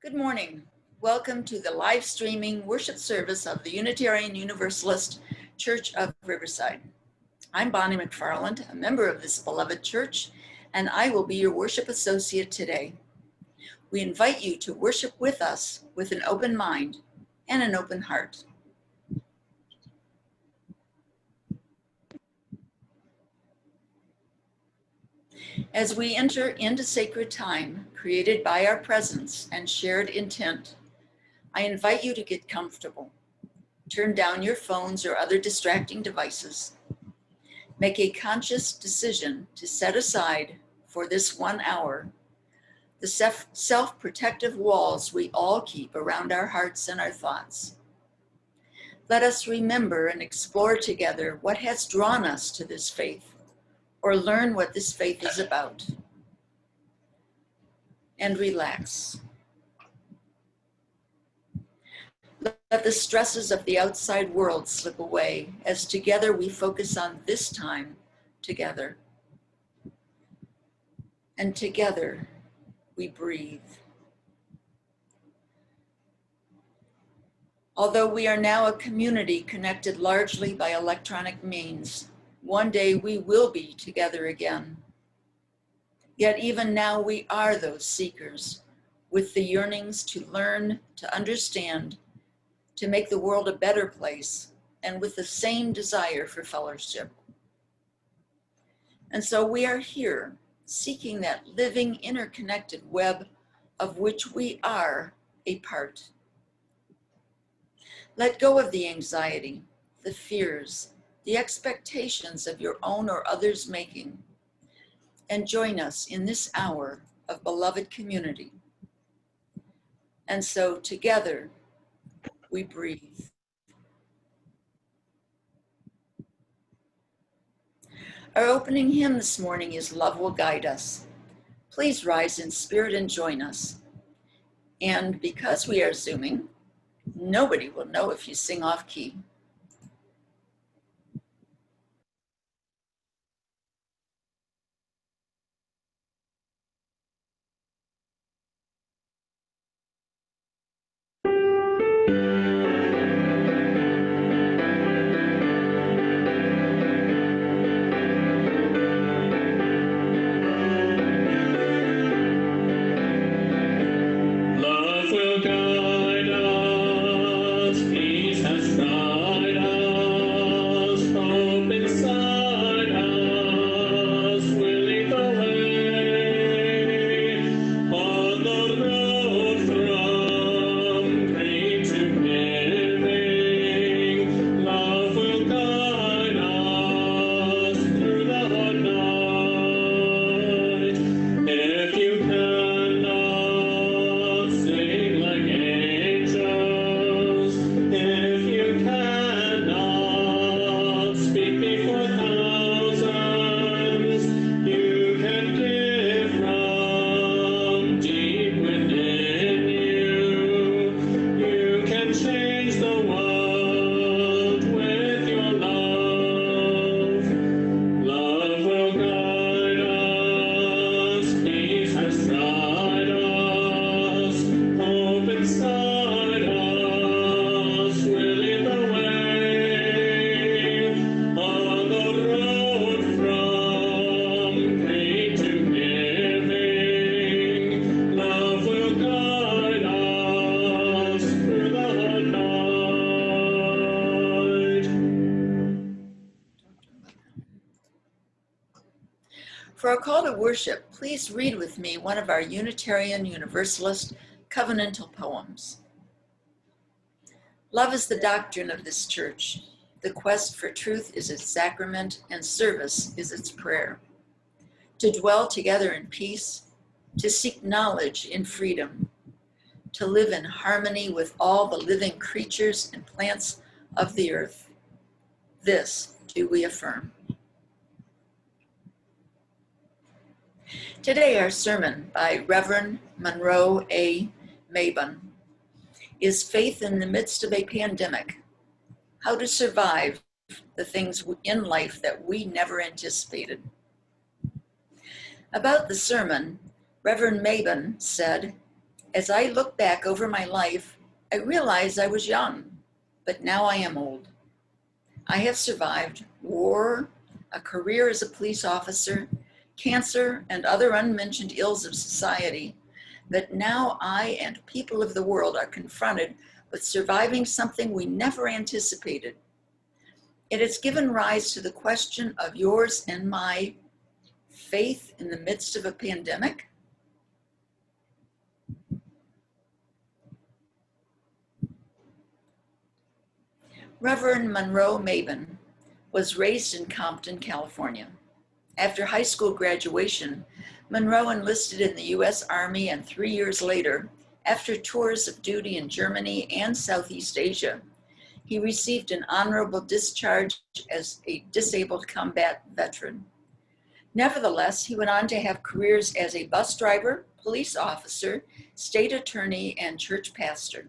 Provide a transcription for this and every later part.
Good morning. Welcome to the live streaming worship service of the Unitarian Universalist Church of Riverside. I'm Bonnie McFarland, a member of this beloved church, and I will be your worship associate today. We invite you to worship with us with an open mind and an open heart. As we enter into sacred time created by our presence and shared intent, I invite you to get comfortable. Turn down your phones or other distracting devices. Make a conscious decision to set aside, for this 1 hour, the self-protective walls we all keep around our hearts and our thoughts. Let us remember and explore together what has drawn us to this faith, or learn what this faith is about. And relax. Let the stresses of the outside world slip away as together we focus on this time together. And together we breathe. Although we are now a community connected largely by electronic means, one day we will be together again. Yet even now we are those seekers with the yearnings to learn, to understand, to make the world a better place, and with the same desire for fellowship. And so we are here, seeking that living, interconnected web of which we are a part. Let go of the anxiety, the fears, the expectations of your own or others' making, and join us in this hour of beloved community. And so together we breathe. Our opening hymn this morning is Love Will Guide Us. Please rise in spirit and join us. And because we are Zooming, nobody will know if you sing off key. For our call to worship, please read with me one of our Unitarian Universalist covenantal poems. Love is the doctrine of this church. The quest for truth is its sacrament, and service is its prayer. To dwell together in peace, to seek knowledge in freedom, to live in harmony with all the living creatures and plants of the earth. This do we affirm. Today, our sermon by Reverend Monroe A. Mabon is Faith in the Midst of a Pandemic, How to Survive the Things in Life That We Never Anticipated. About the sermon, Reverend Mabon said, As I look back over my life, I realize I was young, but now I am old. I have survived war, a career as a police officer, cancer, and other unmentioned ills of society, but now I and people of the world are confronted with surviving something we never anticipated. It has given rise to the question of yours and my faith in the midst of a pandemic. Reverend Monroe Mabon was raised in Compton, California. After high school graduation, Monroe enlisted in the U.S. Army, and 3 years later, after tours of duty in Germany and Southeast Asia, he received an honorable discharge as a disabled combat veteran. Nevertheless, he went on to have careers as a bus driver, police officer, state attorney, and church pastor.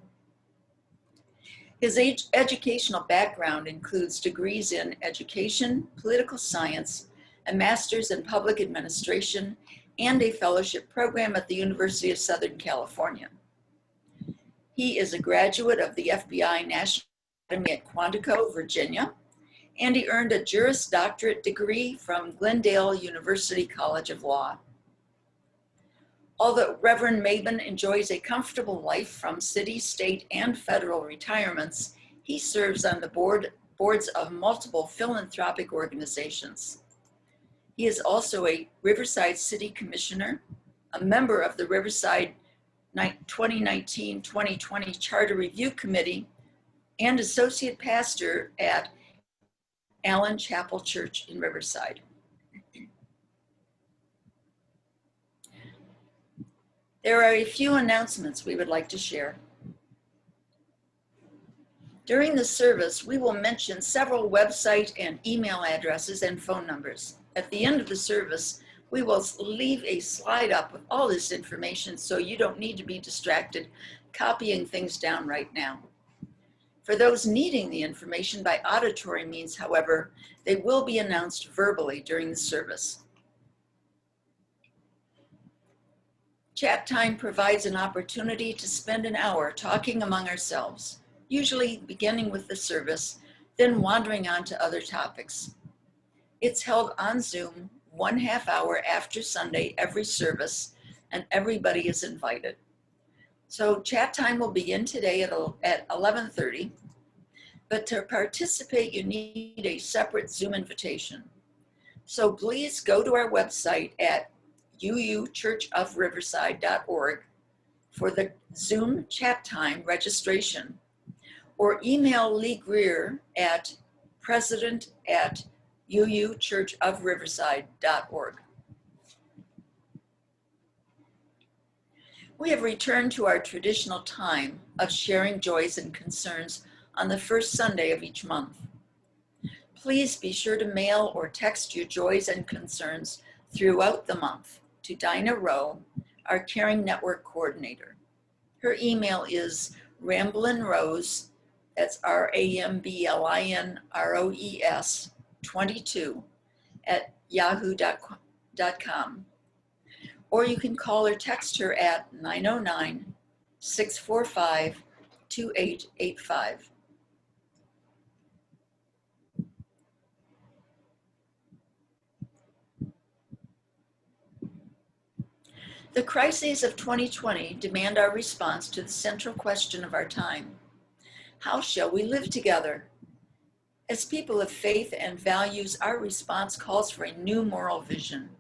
His educational background includes degrees in education, political science, a master's in public administration, and a fellowship program at the University of Southern California. He is a graduate of the FBI National Academy at Quantico, Virginia, and he earned a Juris Doctorate degree from Glendale University College of Law. Although Reverend Mabon enjoys a comfortable life from city, state, and federal retirements, he serves on the boards of multiple philanthropic organizations. He is also a Riverside City Commissioner, a member of the Riverside 2019-2020 Charter Review Committee, and associate pastor at Allen Chapel Church in Riverside. There are a few announcements we would like to share. During the service, we will mention several website and email addresses and phone numbers. At the end of the service, we will leave a slide up with all this information so you don't need to be distracted copying things down right now. For those needing the information by auditory means, however, they will be announced verbally during the service. Chat time provides an opportunity to spend an hour talking among ourselves, usually beginning with the service, then wandering on to other topics. It's held on Zoom 1/2 hour after Sunday every service, and everybody is invited. So chat time will begin today at 11:30, but to participate, you need a separate Zoom invitation. So please go to our website at uuchurchofriverside.org for the Zoom chat time registration, or email Lee Greer at president@uuchurchofriverside.org. We have returned to our traditional time of sharing joys and concerns on the first Sunday of each month. Please be sure to mail or text your joys and concerns throughout the month to Dinah Rowe, our Caring Network Coordinator. Her email is ramblinrose, that's RAMBLINROES 22 at yahoo.com. Or you can call or text her at 909-645-2885. The crises of 2020 demand our response to the central question of our time. How shall we live together? As people of faith and values, our response calls for a new moral vision,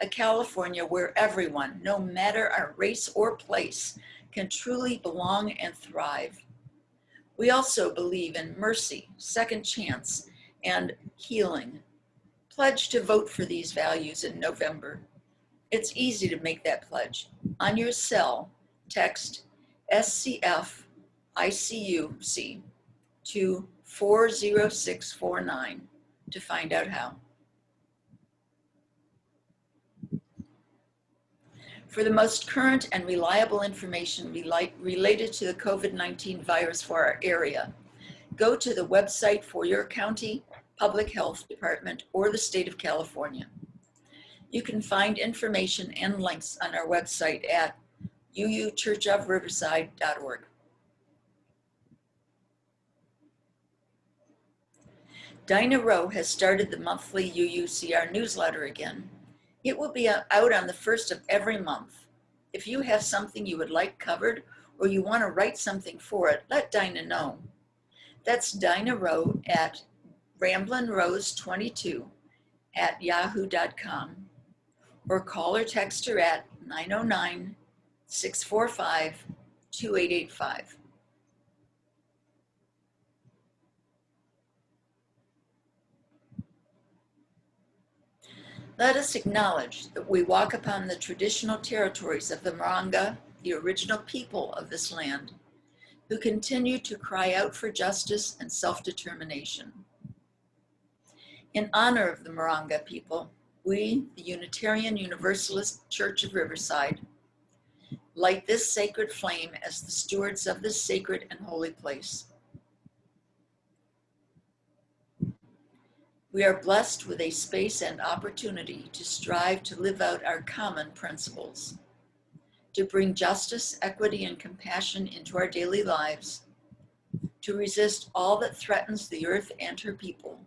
a California where everyone, no matter our race or place, can truly belong and thrive. We also believe in mercy, second chance, and healing. Pledge to vote for these values in November. It's easy to make that pledge. On your cell, text SCF ICUC to 40649 to find out how. For the most current and reliable information related to the COVID-19 virus for our area, go to the website for your county, public health department, or the state of California. You can find information and links on our website at uuchurchofriverside.org. Dinah Rowe has started the monthly UUCR newsletter again. It will be out on the first of every month. If you have something you would like covered or you want to write something for it, let Dinah know. That's Dinah Rowe at ramblinrose22@yahoo.com, or call or text her at 909-645-2885. Let us acknowledge that we walk upon the traditional territories of the Maranga, the original people of this land, who continue to cry out for justice and self-determination. In honor of the Maranga people, we, the Unitarian Universalist Church of Riverside, light this sacred flame as the stewards of this sacred and holy place. We are blessed with a space and opportunity to strive to live out our common principles, to bring justice, equity, and compassion into our daily lives, to resist all that threatens the earth and her people,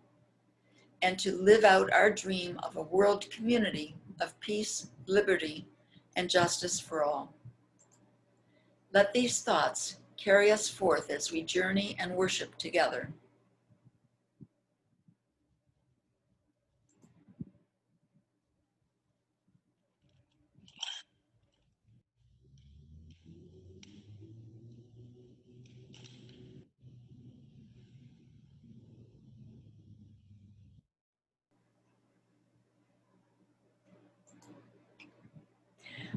and to live out our dream of a world community of peace, liberty, and justice for all. Let these thoughts carry us forth as we journey and worship together.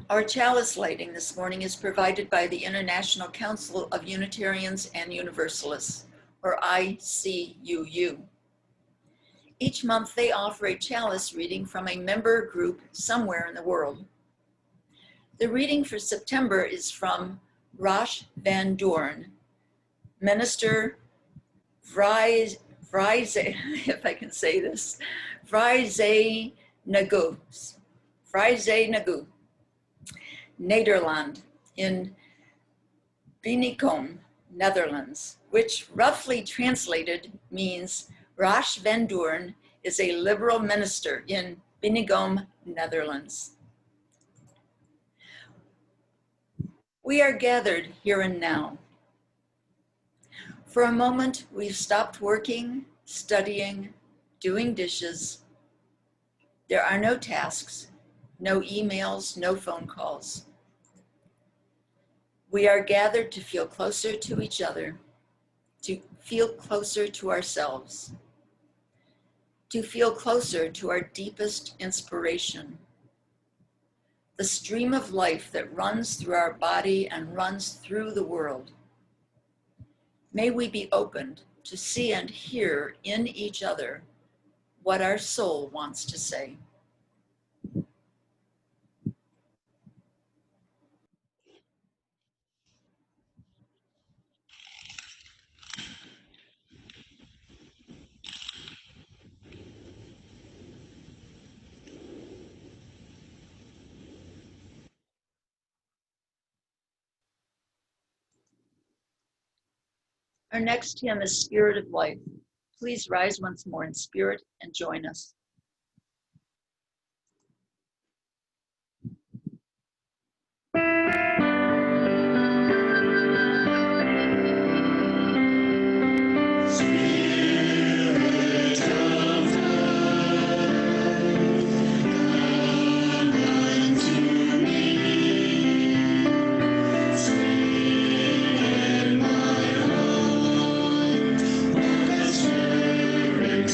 Our chalice lighting this morning is provided by the International Council of Unitarians and Universalists, or ICUU. Each month they offer a chalice reading from a member group somewhere in the world. The reading for September is from Rosh Van Doorn, Minister Vrije, if I can say this, Vrije Nagu, Nederland, in Benediction, Netherlands, which roughly translated means Rosh Van Doorn is a liberal minister in Benediction, Netherlands. We are gathered here and now. For a moment, we've stopped working, studying, doing dishes. There are no tasks, no emails, no phone calls. We are gathered to feel closer to each other, to feel closer to ourselves, to feel closer to our deepest inspiration, the stream of life that runs through our body and runs through the world. May we be opened to see and hear in each other what our soul wants to say. Our next hymn is Spirit of Life. Please rise once more in spirit and join us.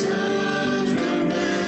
Of the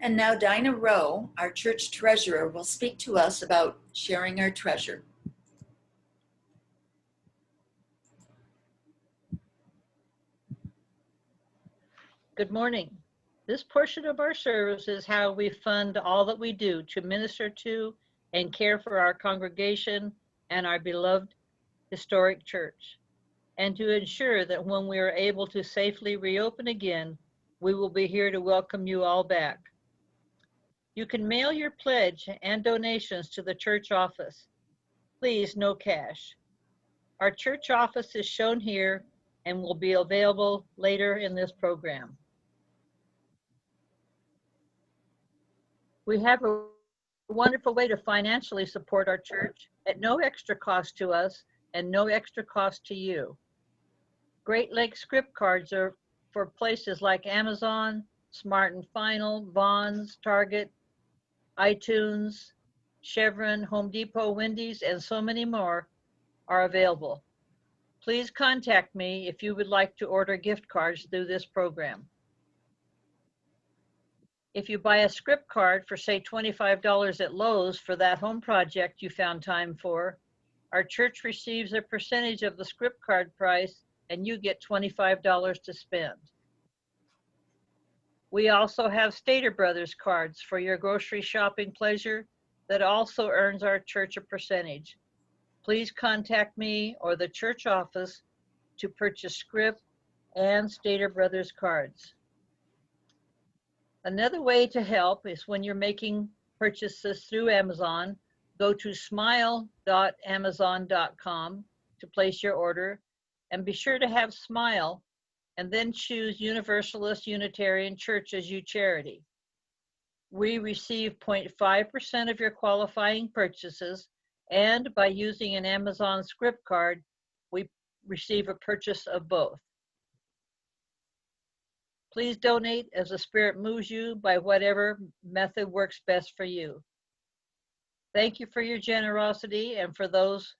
And now Dinah Rowe, our church treasurer, will speak to us about sharing our treasure. Good morning. This portion of our service is how we fund all that we do to minister to and care for our congregation and our beloved historic church, and to ensure that when we are able to safely reopen again, we will be here to welcome you all back. You can mail your pledge and donations to the church office. Please, no cash. Our church office is shown here and will be available later in this program. We have a wonderful way to financially support our church at no extra cost to us and no extra cost to you. Great Lakes script cards are for places like Amazon, Smart and Final, Vons, Target, iTunes, Chevron, Home Depot, Wendy's, and so many more are available. Please contact me if you would like to order gift cards through this program. If you buy a script card for, say, $25 at Lowe's for that home project you found time for, our church receives a percentage of the script card price and you get $25 to spend. We also have Stater Brothers cards for your grocery shopping pleasure that also earns our church a percentage. Please contact me or the church office to purchase script and Stater Brothers cards. Another way to help is when you're making purchases through Amazon, go to smile.amazon.com to place your order, and be sure to have Smile and then choose Universalist Unitarian Church as your charity. We receive 0.5% of your qualifying purchases, and by using an Amazon script card, we receive a purchase of both. Please donate as the Spirit moves you by whatever method works best for you. Thank you for your generosity, and for those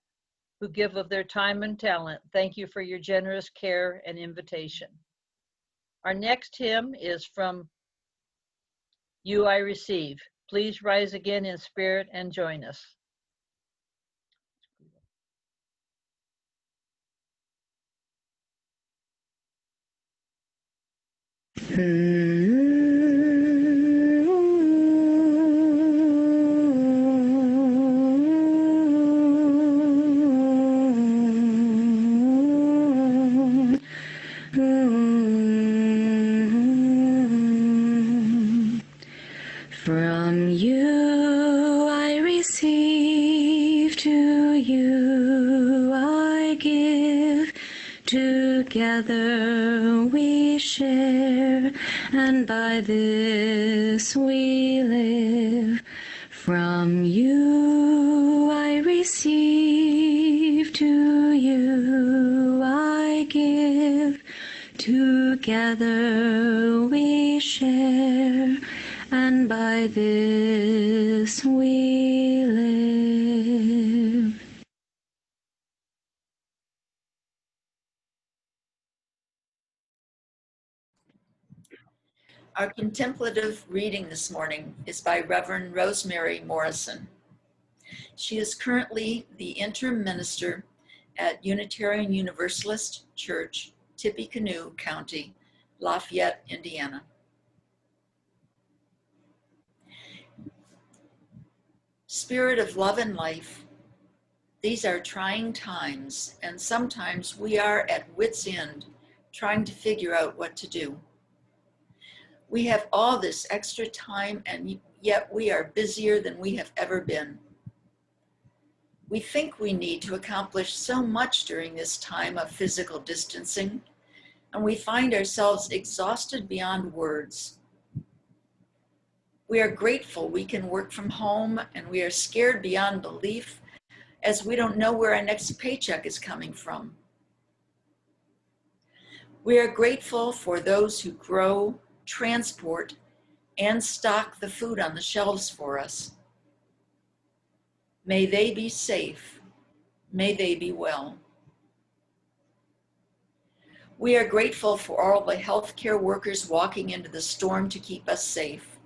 who give of their time and talent, thank you for your generous care and invitation. Our next hymn is from You I Receive. Please rise again in spirit and join us. From you I receive, to you I give. Together we share, and by this we live. From you I receive, to you I give. Together we share, and by this we live. Our contemplative reading this morning is by Reverend Rosemary Morrison. She is currently the interim minister at Unitarian Universalist Church, Tippecanoe County, Lafayette, Indiana. Spirit of love and life, these are trying times, and sometimes we are at wit's end trying to figure out what to do. We have all this extra time, and yet we are busier than we have ever been. We think we need to accomplish so much during this time of physical distancing, and we find ourselves exhausted beyond words. We are grateful we can work from home, and we are scared beyond belief as we don't know where our next paycheck is coming from. We are grateful for those who grow, transport, and stock the food on the shelves for us. May they be safe. May they be well. We are grateful for all the healthcare workers walking into the storm to keep us safe.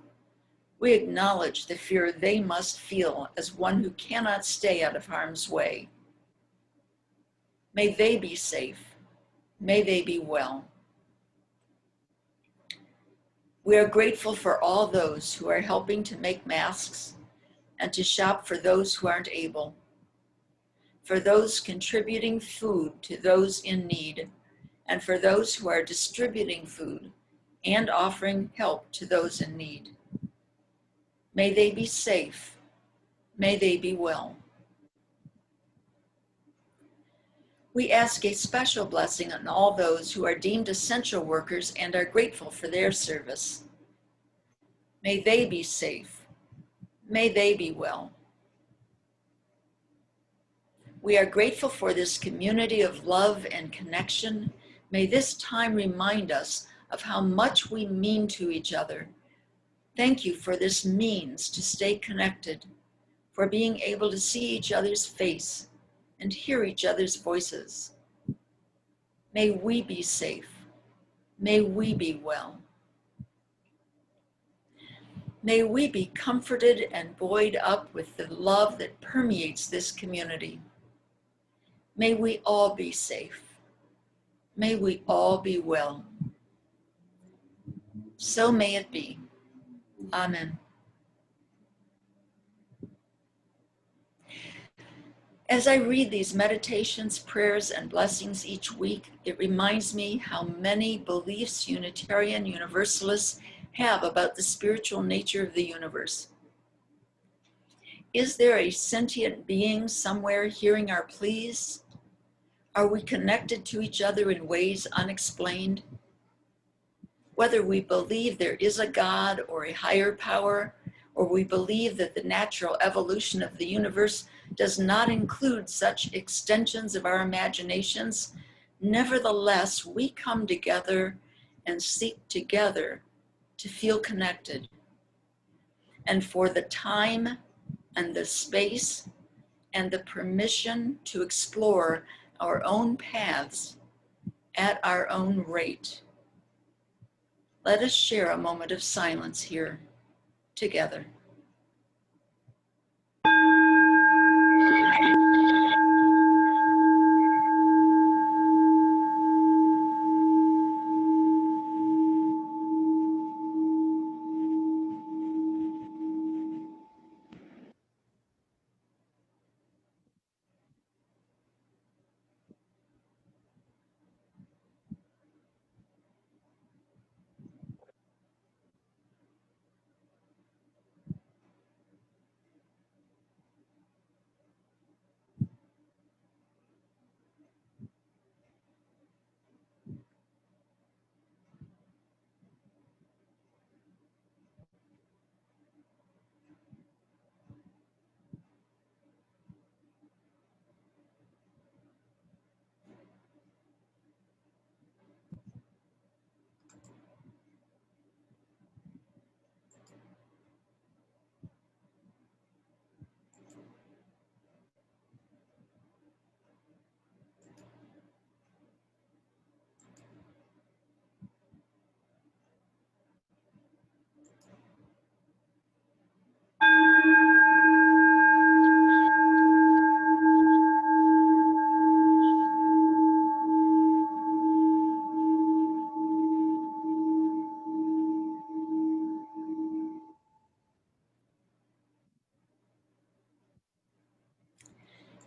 We acknowledge the fear they must feel as one who cannot stay out of harm's way. May they be safe. May they be well. We are grateful for all those who are helping to make masks and to shop for those who aren't able, for those contributing food to those in need, and for those who are distributing food and offering help to those in need. May they be safe. May they be well. We ask a special blessing on all those who are deemed essential workers and are grateful for their service. May they be safe. May they be well. We are grateful for this community of love and connection. May this time remind us of how much we mean to each other. Thank you for this means to stay connected, for being able to see each other's face and hear each other's voices. May we be safe. May we be well. May we be comforted and buoyed up with the love that permeates this community. May we all be safe. May we all be well. So may it be. Amen. As I read these meditations, prayers, and blessings each week, it reminds me how many beliefs Unitarian Universalists have about the spiritual nature of the universe. Is there a sentient being somewhere hearing our pleas? Are we connected to each other in ways unexplained? Whether we believe there is a God or a higher power, or we believe that the natural evolution of the universe does not include such extensions of our imaginations, nevertheless, we come together and seek together to feel connected. And for the time and the space and the permission to explore our own paths at our own rate. Let us share a moment of silence here together.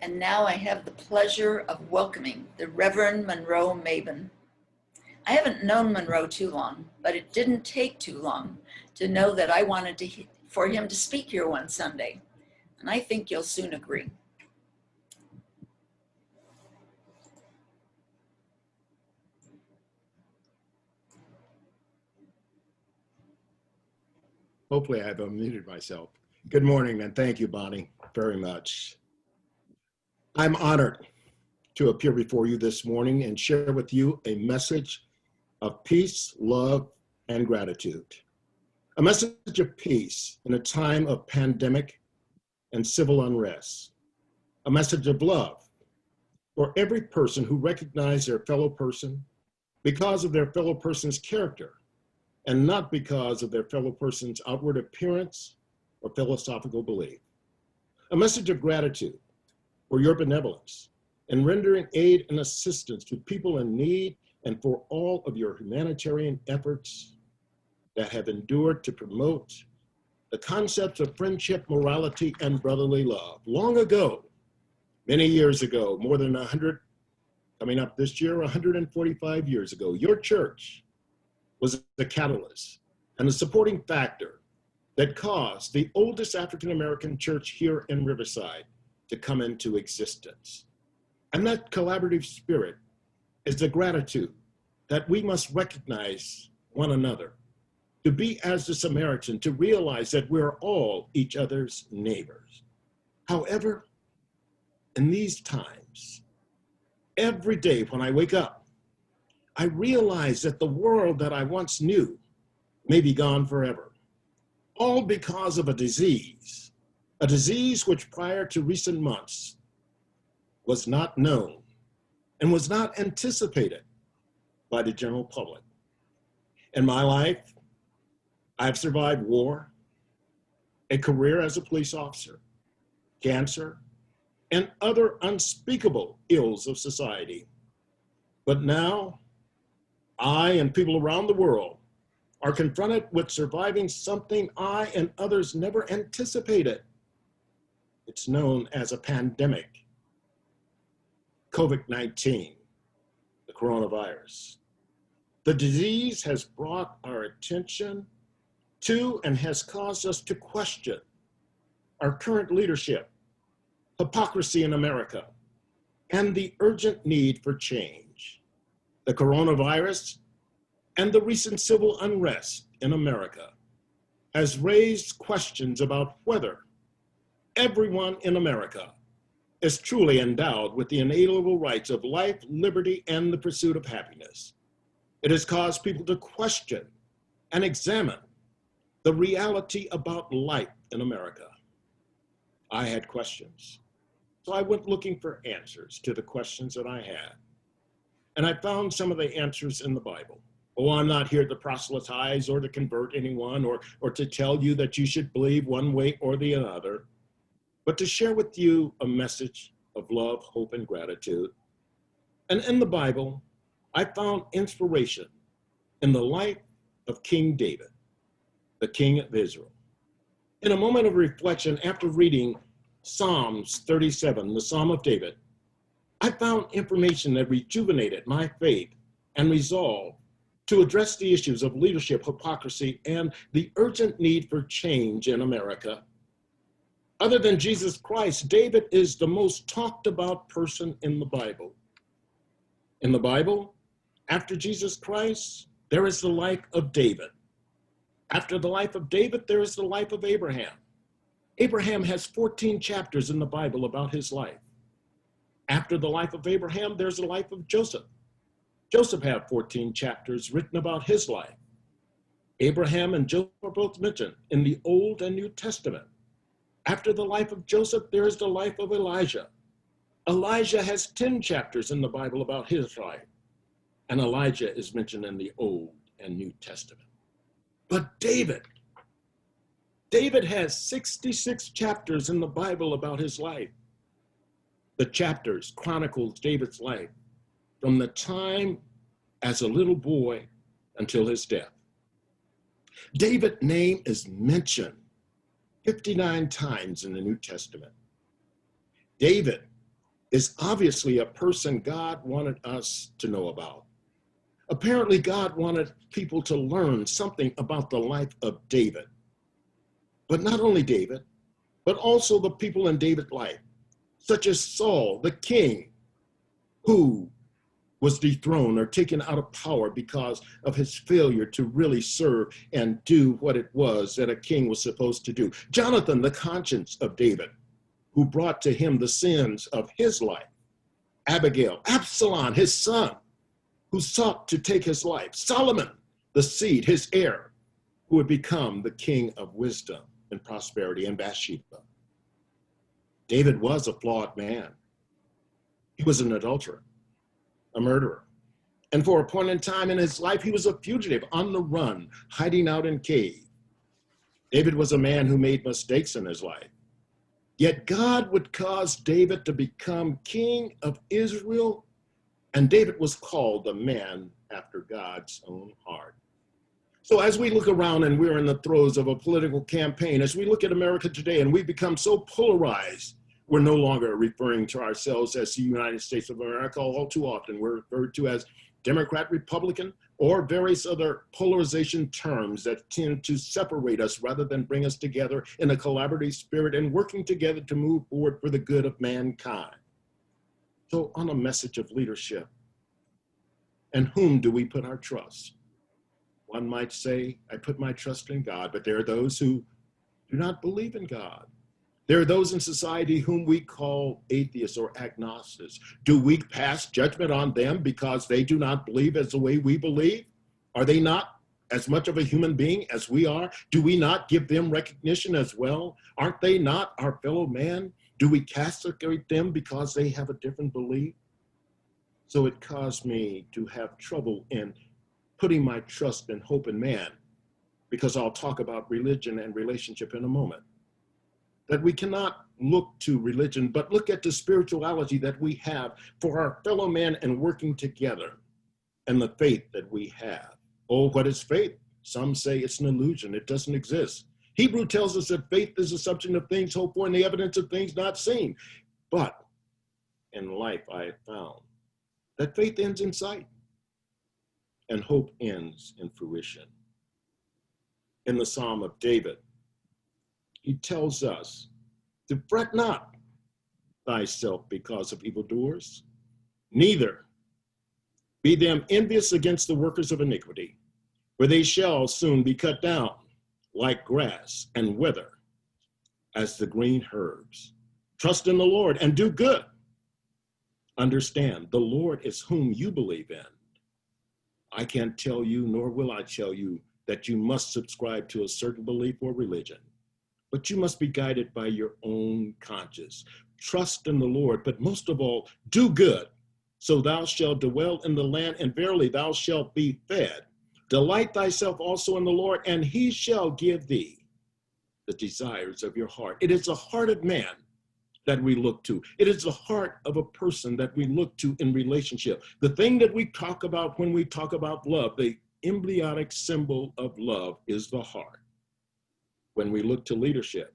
And now I have the pleasure of welcoming the Reverend Monroe Mabon. I haven't known Monroe too long, but it didn't take too long to know that I wanted for him to speak here one Sunday, and I think you'll soon agree. Hopefully I've unmuted myself. Good morning, and thank you, Bonnie, very much. I'm honored to appear before you this morning and share with you a message of peace, love, and gratitude. A message of peace in a time of pandemic and civil unrest. A message of love for every person who recognizes their fellow person because of their fellow person's character and not because of their fellow person's outward appearance or philosophical belief. A message of gratitude for your benevolence in rendering aid and assistance to people in need and for all of your humanitarian efforts that have endured to promote the concepts of friendship, morality, and brotherly love. Long ago, many years ago, more than 100, coming up this year, 145 years ago, your church was the catalyst and a supporting factor that caused the oldest African-American church here in Riverside to come into existence. And that collaborative spirit is the gratitude that we must recognize one another, to be as the Samaritan, to realize that we're all each other's neighbors. However, in these times, every day when I wake up, I realize that the world that I once knew may be gone forever, all because of a disease which prior to recent months was not known and was not anticipated by the general public. In my life, I've survived war, a career as a police officer, cancer, and other unspeakable ills of society. But now, I and people around the world are confronted with surviving something I and others never anticipated. It's known as a pandemic, COVID-19, the coronavirus. The disease has brought our attention to and has caused us to question our current leadership, hypocrisy in America, and the urgent need for change. The coronavirus and the recent civil unrest in America has raised questions about whether everyone in America is truly endowed with the inalienable rights of life, liberty, and the pursuit of happiness. It has caused people to question and examine the reality about life in America. I had questions, so I went looking for answers to the questions that I had. And I found some of the answers in the Bible. Oh, I'm not here to proselytize or to convert anyone or to tell you that you should believe one way or the other, but to share with you a message of love, hope, and gratitude. And in the Bible, I found inspiration in the life of King David, the king of Israel. In a moment of reflection, after reading Psalms 37, the Psalm of David, I found information that rejuvenated my faith and resolve to address the issues of leadership, hypocrisy, and the urgent need for change in America. Other than Jesus Christ, David is the most talked about person in the Bible. In the Bible, after Jesus Christ, there is the life of David. After the life of David, there is the life of Abraham. Abraham has 14 chapters in the Bible about his life. After the life of Abraham, there's the life of Joseph. Joseph had 14 chapters written about his life. Abraham and Joseph are both mentioned in the Old and New Testament. After the life of Joseph, there is the life of Elijah. Elijah has 10 chapters in the Bible about his life, and Elijah is mentioned in the Old and New Testament. But David has 66 chapters in the Bible about his life. The chapters chronicles David's life from the time as a little boy until his death. David's name is mentioned 59 times in the New Testament. David is obviously a person God wanted us to know about. Apparently, God wanted people to learn something about the life of David. But not only David, but also the people in David's life, such as Saul, the king, who was dethroned or taken out of power because of his failure to really serve and do what it was that a king was supposed to do. Jonathan, the conscience of David, who brought to him the sins of his life. Abigail, Absalom, his son, who sought to take his life. Solomon, the seed, his heir, who would become the king of wisdom and prosperity, and Bathsheba. David was a flawed man. He was an adulterer, a murderer, And for a point in time in his life, he was a fugitive on the run, hiding out in cave. David was a man who made mistakes in his life. Yet God would cause David to become king of Israel, and David was called a man after God's own heart. So as we look around and we're in the throes of a political campaign, as we look at America today and we become so polarized, we're no longer referring to ourselves as the United States of America. All too often we're referred to as Democrat, Republican, or various other polarization terms that tend to separate us rather than bring us together in a collaborative spirit and working together to move forward for the good of mankind. So on a message of leadership, and whom do we put our trust? One might say, I put my trust in God, but there are those who do not believe in God. There are those in society whom we call atheists or agnostics. Do we pass judgment on them because they do not believe as the way we believe? Are they not as much of a human being as we are? Do we not give them recognition as well? Aren't they not our fellow man? Do we castigate them because they have a different belief? So it caused me to have trouble in putting my trust and hope in man, because I'll talk about religion and relationship in a moment. That we cannot look to religion, but look at the spirituality that we have for our fellow man and working together, and the faith that we have. Oh, what is faith? Some say it's an illusion. It doesn't exist. Hebrew tells us that faith is the substance of things hoped for and the evidence of things not seen. But in life, I have found that faith ends in sight and hope ends in fruition. In the Psalm of David, he tells us to fret not thyself because of evildoers, neither be them envious against the workers of iniquity, for they shall soon be cut down like grass and wither as the green herbs. Trust in the Lord and do good. Understand, the Lord is whom you believe in. I can't tell you, nor will I tell you, that you must subscribe to a certain belief or religion, but you must be guided by your own conscience. Trust in the Lord, but most of all, do good, so thou shalt dwell in the land, and verily thou shalt be fed. Delight thyself also in the Lord, and he shall give thee the desires of your heart. It is the heart of man that we look to. It is the heart of a person that we look to in relationship. The thing that we talk about when we talk about love, the emblematic symbol of love is the heart. When we look to leadership,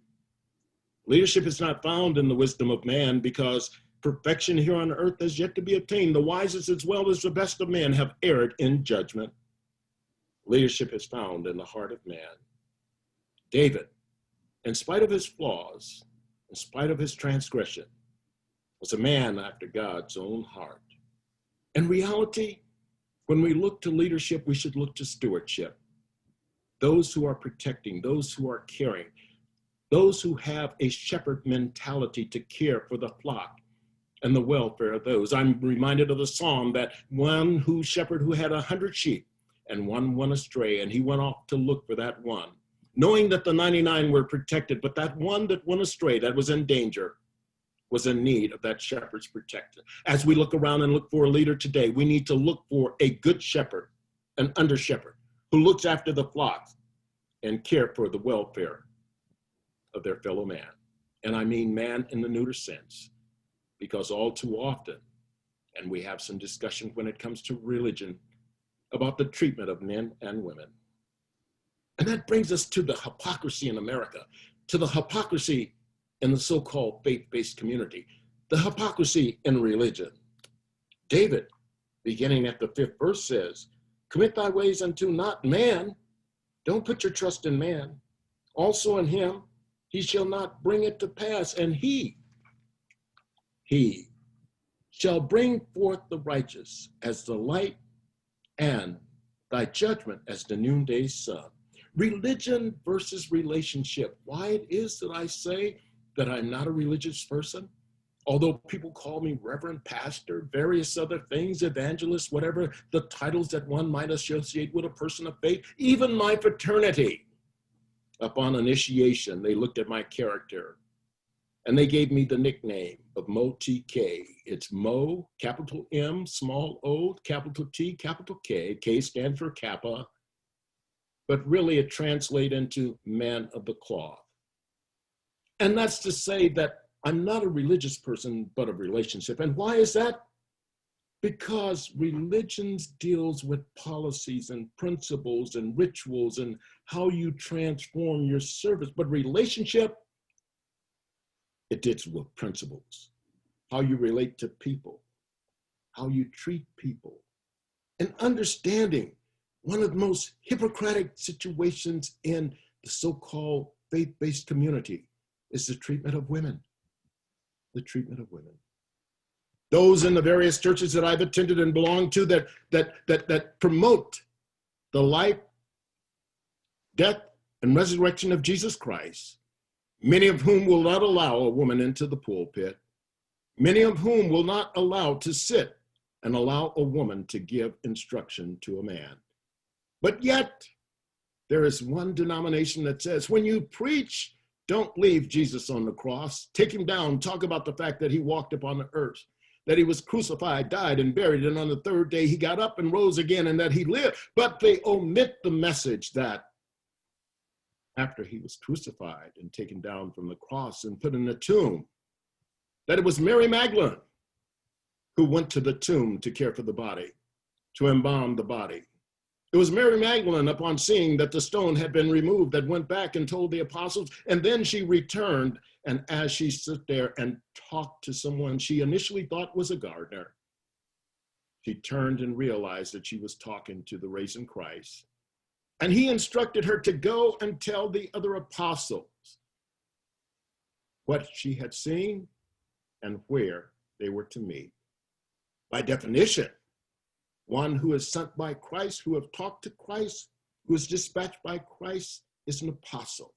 leadership is not found in the wisdom of man, because perfection here on earth has yet to be attained. The wisest as well as the best of men have erred in judgment. Leadership is found in the heart of man. David, in spite of his flaws, in spite of his transgression, was a man after God's own heart. In reality, when we look to leadership, we should look to stewardship. Those who are protecting, those who are caring, those who have a shepherd mentality to care for the flock and the welfare of those. I'm reminded of the psalm that one shepherd who had 100 sheep, and one went astray, and he went off to look for that one, knowing that the 99 were protected, but that one that went astray, that was in danger, was in need of that shepherd's protection. As we look around and look for a leader today, we need to look for a good shepherd, an under shepherd, who looks after the flock and care for the welfare of their fellow man. And I mean man in the neuter sense, because all too often, and we have some discussion when it comes to religion, about the treatment of men and women. And that brings us to the hypocrisy in America, to the hypocrisy in the so-called faith-based community, the hypocrisy in religion. David, beginning at the 5th verse, says, commit thy ways unto not man. Don't put your trust in man. Also in him, he shall not bring it to pass. And he shall bring forth the righteous as the light, and thy judgment as the noonday sun. Religion versus relationship. Why it is that I say that I'm not a religious person, although people call me reverend, pastor, various other things, evangelist, whatever the titles that one might associate with a person of faith, even my fraternity. Upon initiation, they looked at my character And they gave me the nickname of Mo TK. It's Mo, capital M, small o, capital T, capital K. K stands for Kappa. But really it translates into man of the cloth. And that's to say that I'm not a religious person, but a relationship. And why is that? Because religions deals with policies and principles and rituals and how you transform your service. But relationship, it deals with principles, how you relate to people, how you treat people, and understanding one of the most Hippocratic situations in the so-called faith-based community is the treatment of women, the treatment of women. Those in the various churches that I've attended and belong to that promote the life, death, and resurrection of Jesus Christ, many of whom will not allow a woman into the pulpit, many of whom will not allow to sit and allow a woman to give instruction to a man. But yet, there is one denomination that says, when you preach, don't leave Jesus on the cross. Take him down, talk about the fact that he walked upon the earth, that he was crucified, died, and buried, and on the third day he got up and rose again, and that he lived. But they omit the message that after he was crucified and taken down from the cross and put in a tomb, that it was Mary Magdalene who went to the tomb to care for the body, to embalm the body. It was Mary Magdalene, upon seeing that the stone had been removed, that went back and told the apostles, and then she returned, and as she stood there and talked to someone she initially thought was a gardener, she turned and realized that she was talking to the risen Christ. And he instructed her to go and tell the other apostles what she had seen and where they were to meet. By definition, one who is sent by Christ, who have talked to Christ, who is dispatched by Christ, is an apostle.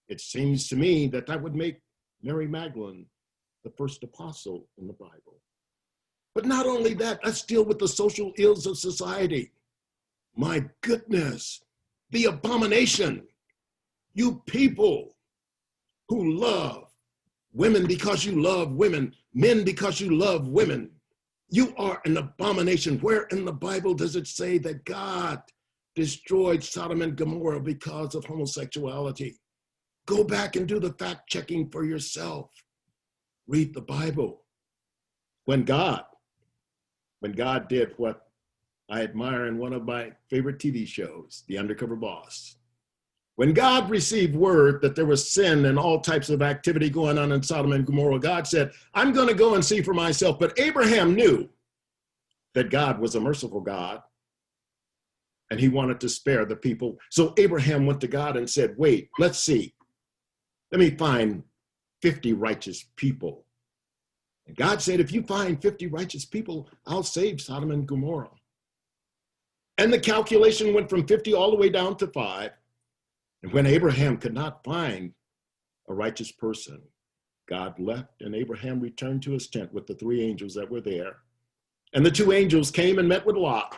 It seems to me that that would make Mary Magdalene the first apostle in the Bible. But not only that, let's deal with the social ills of society. My goodness, the abomination. You people who love women because you love women, men because you love women, you are an abomination. Where in the Bible does it say that God destroyed Sodom and Gomorrah because of homosexuality? Go back and do the fact checking for yourself. Read the Bible. When God did what I admire in one of my favorite TV shows, The Undercover Boss, when God received word that there was sin and all types of activity going on in Sodom and Gomorrah, God said, I'm going to go and see for myself. But Abraham knew that God was a merciful God, and he wanted to spare the people. So Abraham went to God and said, wait, let's see. Let me find 50 righteous people. And God said, if you find 50 righteous people, I'll save Sodom and Gomorrah. And the calculation went from 50 all the way down to 5. And when Abraham could not find a righteous person, God left, and Abraham returned to his tent with the 3 angels that were there. And the 2 angels came and met with Lot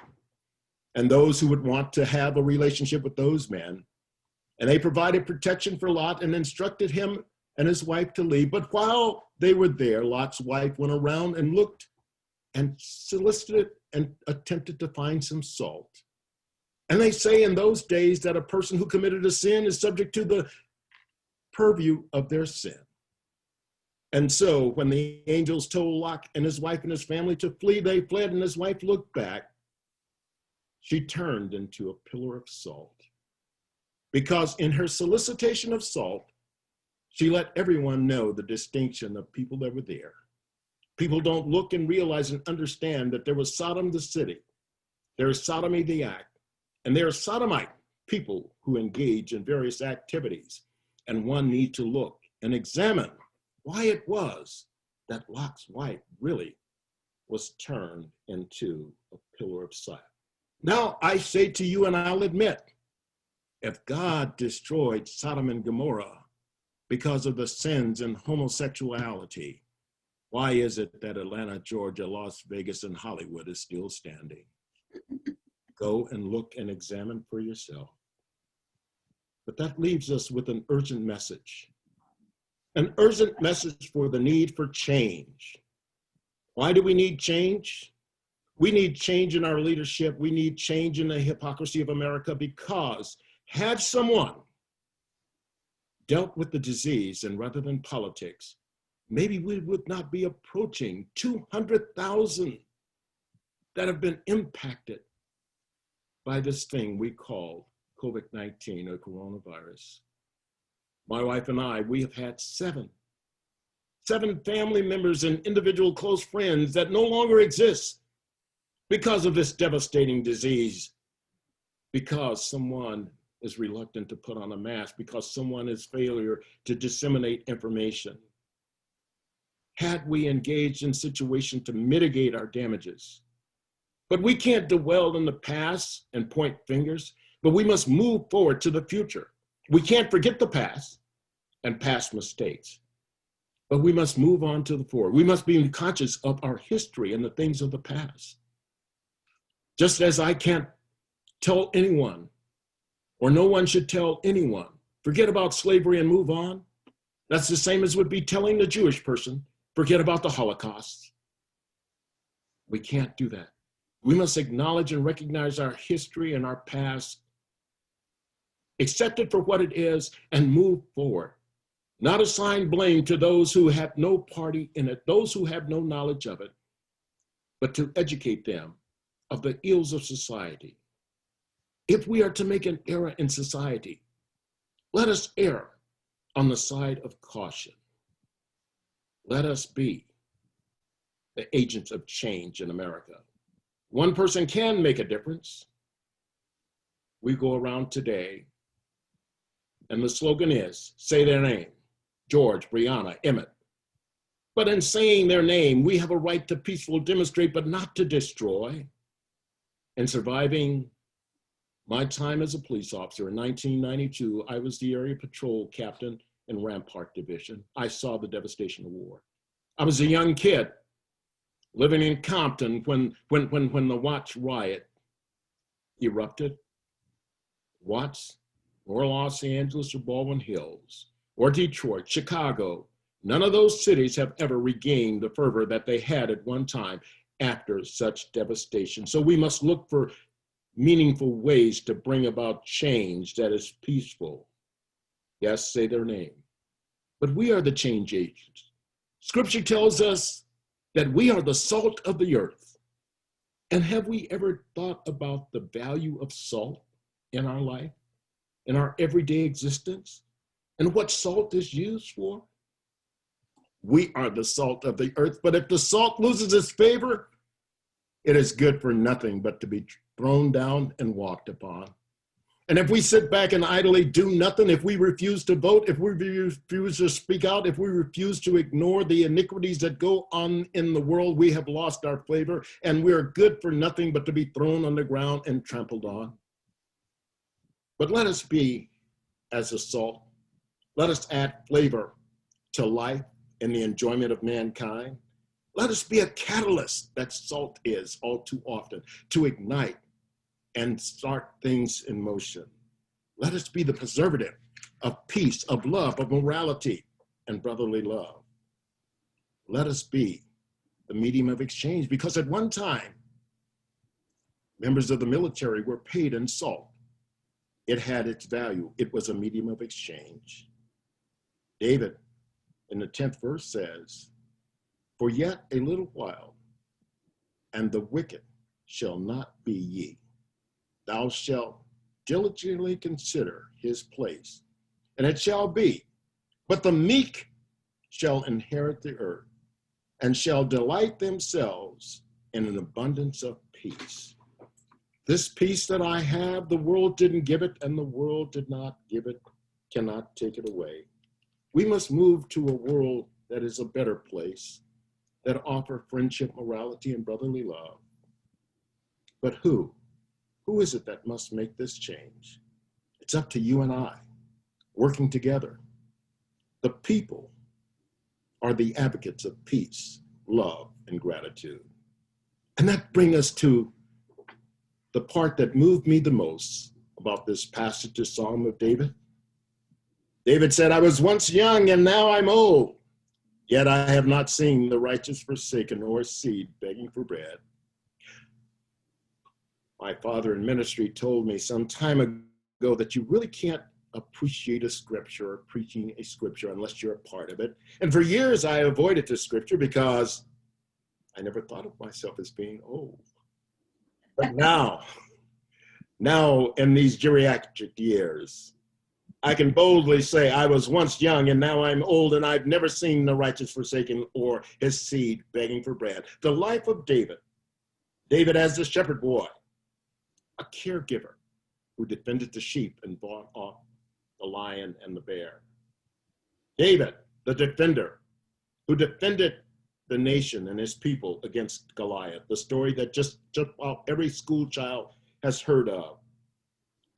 and those who would want to have a relationship with those men. And they provided protection for Lot and instructed him and his wife to leave. But while they were there, Lot's wife went around and looked and solicited and attempted to find some salt. And they say in those days that a person who committed a sin is subject to the purview of their sin. And so when the angels told Lot and his wife and his family to flee, they fled, and his wife looked back. She turned into a pillar of salt, because in her solicitation of salt, she let everyone know the distinction of people that were there. People don't look and realize and understand that there was Sodom the city, there is sodomy the act, and there are sodomite people who engage in various activities. And one need to look and examine why it was that Lot's wife really was turned into a pillar of salt. Now I say to you, and I'll admit, if God destroyed Sodom and Gomorrah because of the sins and homosexuality, why is it that Atlanta, Georgia, Las Vegas, and Hollywood is still standing? Go and look and examine for yourself. But that leaves us with an urgent message. An urgent message for the need for change. Why do we need change? We need change in our leadership. We need change in the hypocrisy of America, because had someone dealt with the disease and rather than politics, maybe we would not be approaching 200,000 that have been impacted by this thing we call COVID-19 or coronavirus. My wife and I, we have had seven family members and individual close friends that no longer exist because of this devastating disease, because someone is reluctant to put on a mask, because someone is failure to disseminate information. Had we engaged in situation to mitigate our damages, but we can't dwell in the past and point fingers, but we must move forward to the future. We can't forget the past and past mistakes, but we must move on to the forward. We must be conscious of our history and the things of the past. Just as I can't tell anyone, or no one should tell anyone, forget about slavery and move on. That's the same as would be telling the Jewish person, forget about the Holocaust. We can't do that. We must acknowledge and recognize our history and our past, accept it for what it is, and move forward. Not assign blame to those who have no party in it, those who have no knowledge of it, but to educate them of the ills of society. If we are to make an error in society, let us err on the side of caution. Let us be the agents of change in America. One person can make a difference. We go around today, and the slogan is, say their name, George, Brianna, Emmett. But in saying their name, we have a right to peacefully demonstrate, but not to destroy. In surviving my time as a police officer in 1992, I was the area patrol captain in Rampart Division. I saw the devastation of war. I was a young kid living in Compton when the Watts riot erupted. Watts, or Los Angeles, or Baldwin Hills, or Detroit, Chicago, none of those cities have ever regained the fervor that they had at one time after such devastation. So we must look for meaningful ways to bring about change that is peaceful. Yes, say their name. But we are the change agents. Scripture tells us that we are the salt of the earth. And have we ever thought about the value of salt in our life, in our everyday existence, and what salt is used for? We are the salt of the earth, but if the salt loses its favor, it is good for nothing but to be thrown down and walked upon. And if we sit back and idly do nothing, if we refuse to vote, if we refuse to speak out, if we refuse to ignore the iniquities that go on in the world, we have lost our flavor, and we are good for nothing but to be thrown on the ground and trampled on. But let us be as a salt. Let us add flavor to life and the enjoyment of mankind. Let us be a catalyst that salt is all too often, to ignite and start things in motion. Let us be the preservative of peace, of love, of morality, and brotherly love. Let us be the medium of exchange, because at one time, members of the military were paid in salt. It had its value. It was a medium of exchange. David, in the 10th verse, says, "For yet a little while, and the wicked shall not be ye. Thou shalt diligently consider his place, and it shall be, but the meek shall inherit the earth, and shall delight themselves in an abundance of peace." This peace that I have, the world didn't give it, and the world did not give it, cannot take it away. We must move to a world that is a better place, that offer friendship, morality, and brotherly love. But who? Who is it that must make this change? It's up to you and I, working together. The people are the advocates of peace, love, and gratitude. And that brings us to the part that moved me the most about this passage of Psalm of David. David said, I was once young and now I'm old, yet I have not seen the righteous forsaken or seed begging for bread. My father in ministry told me some time ago that you really can't appreciate a scripture or preaching a scripture unless you're a part of it. And for years I avoided the scripture because I never thought of myself as being old. But now in these geriatric years, I can boldly say I was once young and now I'm old, and I've never seen the righteous forsaken or his seed begging for bread. The life of David as the shepherd boy, a caregiver who defended the sheep and fought off the lion and the bear. David, the defender, who defended the nation and his people against Goliath, the story that just about every school child has heard of.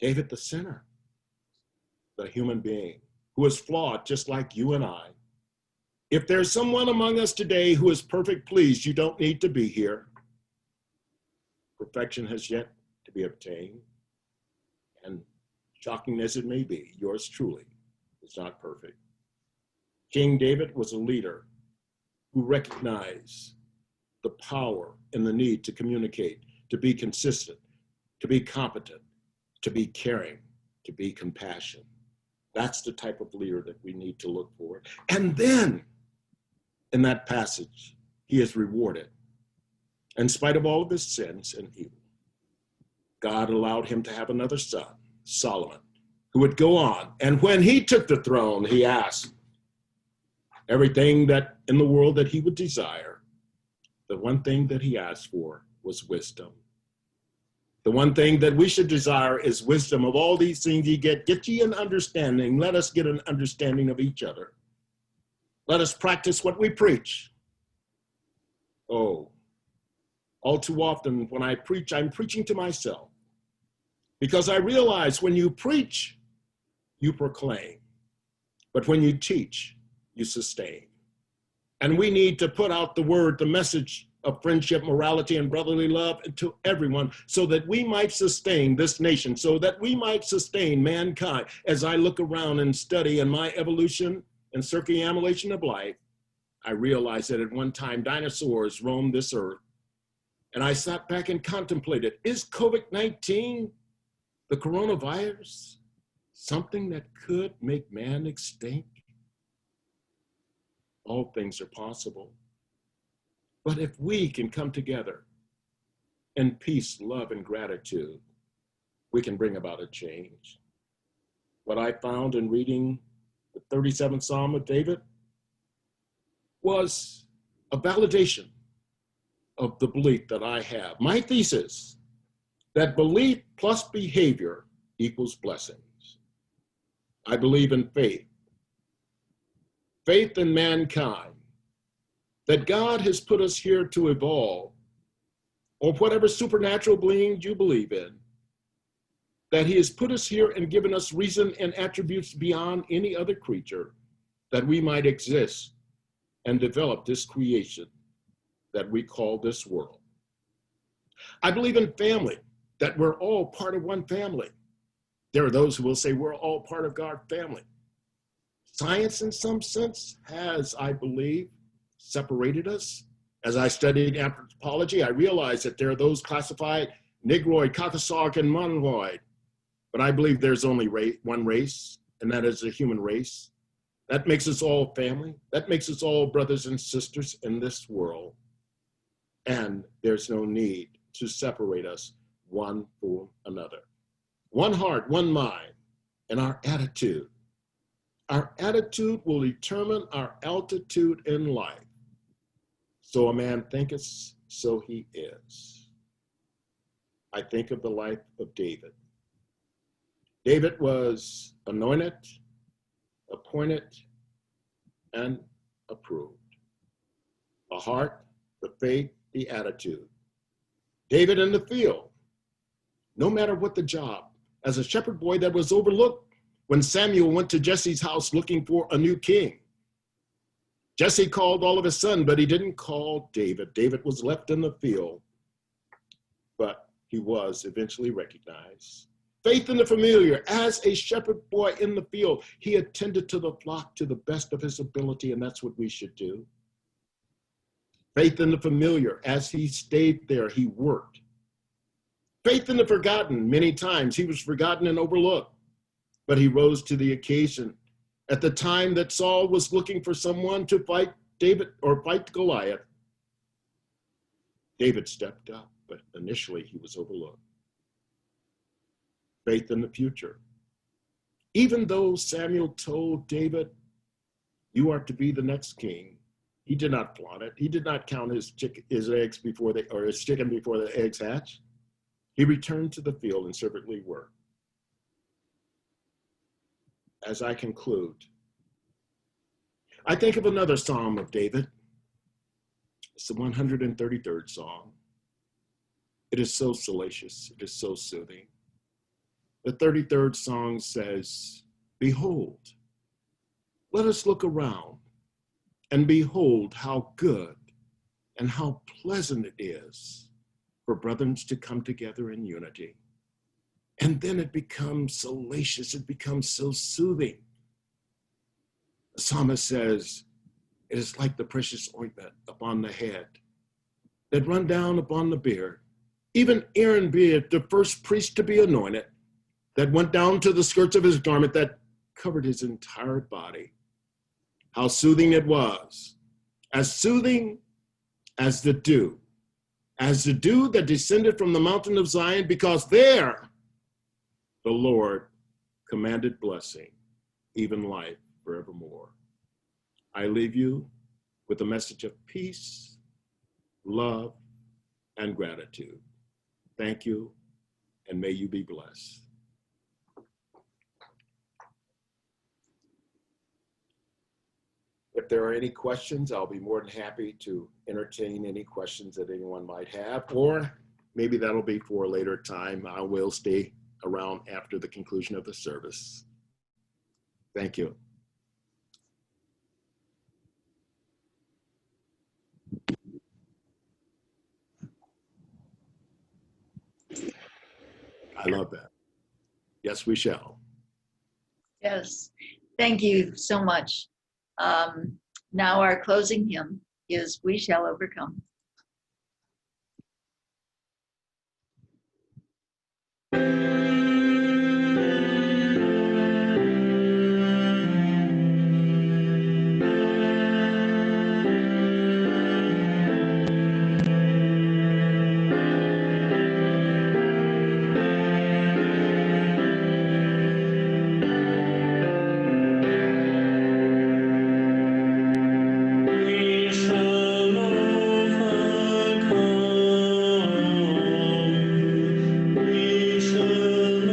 David, the sinner, the human being who is flawed just like you and I. If there's someone among us today who is perfect, please, you don't need to be here. Perfection has yet to be obtained. And shocking as it may be, yours truly is not perfect. King David was a leader who recognized the power and the need to communicate, to be consistent, to be competent, to be caring, to be compassionate. That's the type of leader that we need to look for. And then in that passage, he is rewarded. In spite of all of his sins and evil, God allowed him to have another son, Solomon, who would go on. And when he took the throne, he asked everything that in the world that he would desire. The one thing that he asked for was wisdom. The one thing that we should desire is wisdom. Of all these things ye get ye an understanding. Let us get an understanding of each other. Let us practice what we preach. Oh, all too often when I preach, I'm preaching to myself. Because I realize when you preach, you proclaim. But when you teach, you sustain. And we need to put out the word, the message of friendship, morality, and brotherly love to everyone so that we might sustain this nation, so that we might sustain mankind. As I look around and study in my evolution and circumambulation of life, I realize that at one time dinosaurs roamed this earth. And I sat back and contemplated, is COVID-19, the coronavirus, something that could make man extinct? All things are possible. But if we can come together in peace, love, and gratitude, we can bring about a change. What I found in reading the 37th Psalm of David was a validation of the belief that I have. My thesis, that belief plus behavior equals blessings. I believe in faith. Faith in mankind, that God has put us here to evolve, or whatever supernatural beings you believe in, that he has put us here and given us reason and attributes beyond any other creature, that we might exist and develop this creation that we call this world. I believe in family, that we're all part of one family. There are those who will say we're all part of God's family. Science, in some sense, has, I believe, separated us. As I studied anthropology, I realized that there are those classified Negroid, Caucasoid, and Mongoloid. But I believe there's only one race, and that is the human race. That makes us all family. That makes us all brothers and sisters in this world. And there's no need to separate us one from another. One heart, one mind, and our attitude. Our attitude will determine our altitude in life. So a man thinketh, so he is. I think of the life of David. David was anointed, appointed, and approved. The heart, the faith, the attitude. David in the field, no matter what the job, as a shepherd boy that was overlooked when Samuel went to Jesse's house looking for a new king. Jesse called all of his sons, but he didn't call David. David was left in the field, but he was eventually recognized. Faith in the familiar. As a shepherd boy in the field, he attended to the flock to the best of his ability, and that's what we should do. Faith in the familiar. As he stayed there, he worked. Faith in the forgotten. Many times he was forgotten and overlooked, but he rose to the occasion. At the time that Saul was looking for someone to fight David or fight Goliath, David stepped up, but initially he was overlooked. Faith in the future. Even though Samuel told David, you are to be the next king, he did not flaunt it. He did not count his eggs before his chicken before the eggs hatched. He returned to the field and servantly worked. As I conclude, I think of another Psalm of David. It's the 133rd Psalm. It is so salacious. It is so soothing. The 33rd song says, behold, let us look around and behold how good and how pleasant it is for brethren to come together in unity. And then it becomes salacious. It becomes so soothing. The psalmist says, it is like the precious ointment upon the head that run down upon the beard. Even Aaron being the first priest to be anointed, that went down to the skirts of his garment that covered his entire body. How soothing it was. As soothing as the dew that descended from the mountain of Zion, because there the Lord commanded blessing, even life forevermore. I leave you with a message of peace, love, and gratitude. Thank you, and may you be blessed. If there are any questions, I'll be more than happy to entertain any questions that anyone might have, or maybe that'll be for a later time. I will stay around after the conclusion of the service. Thank you. I love that. Yes, we shall. Yes, thank you so much. Now our closing hymn is We Shall Overcome. We shall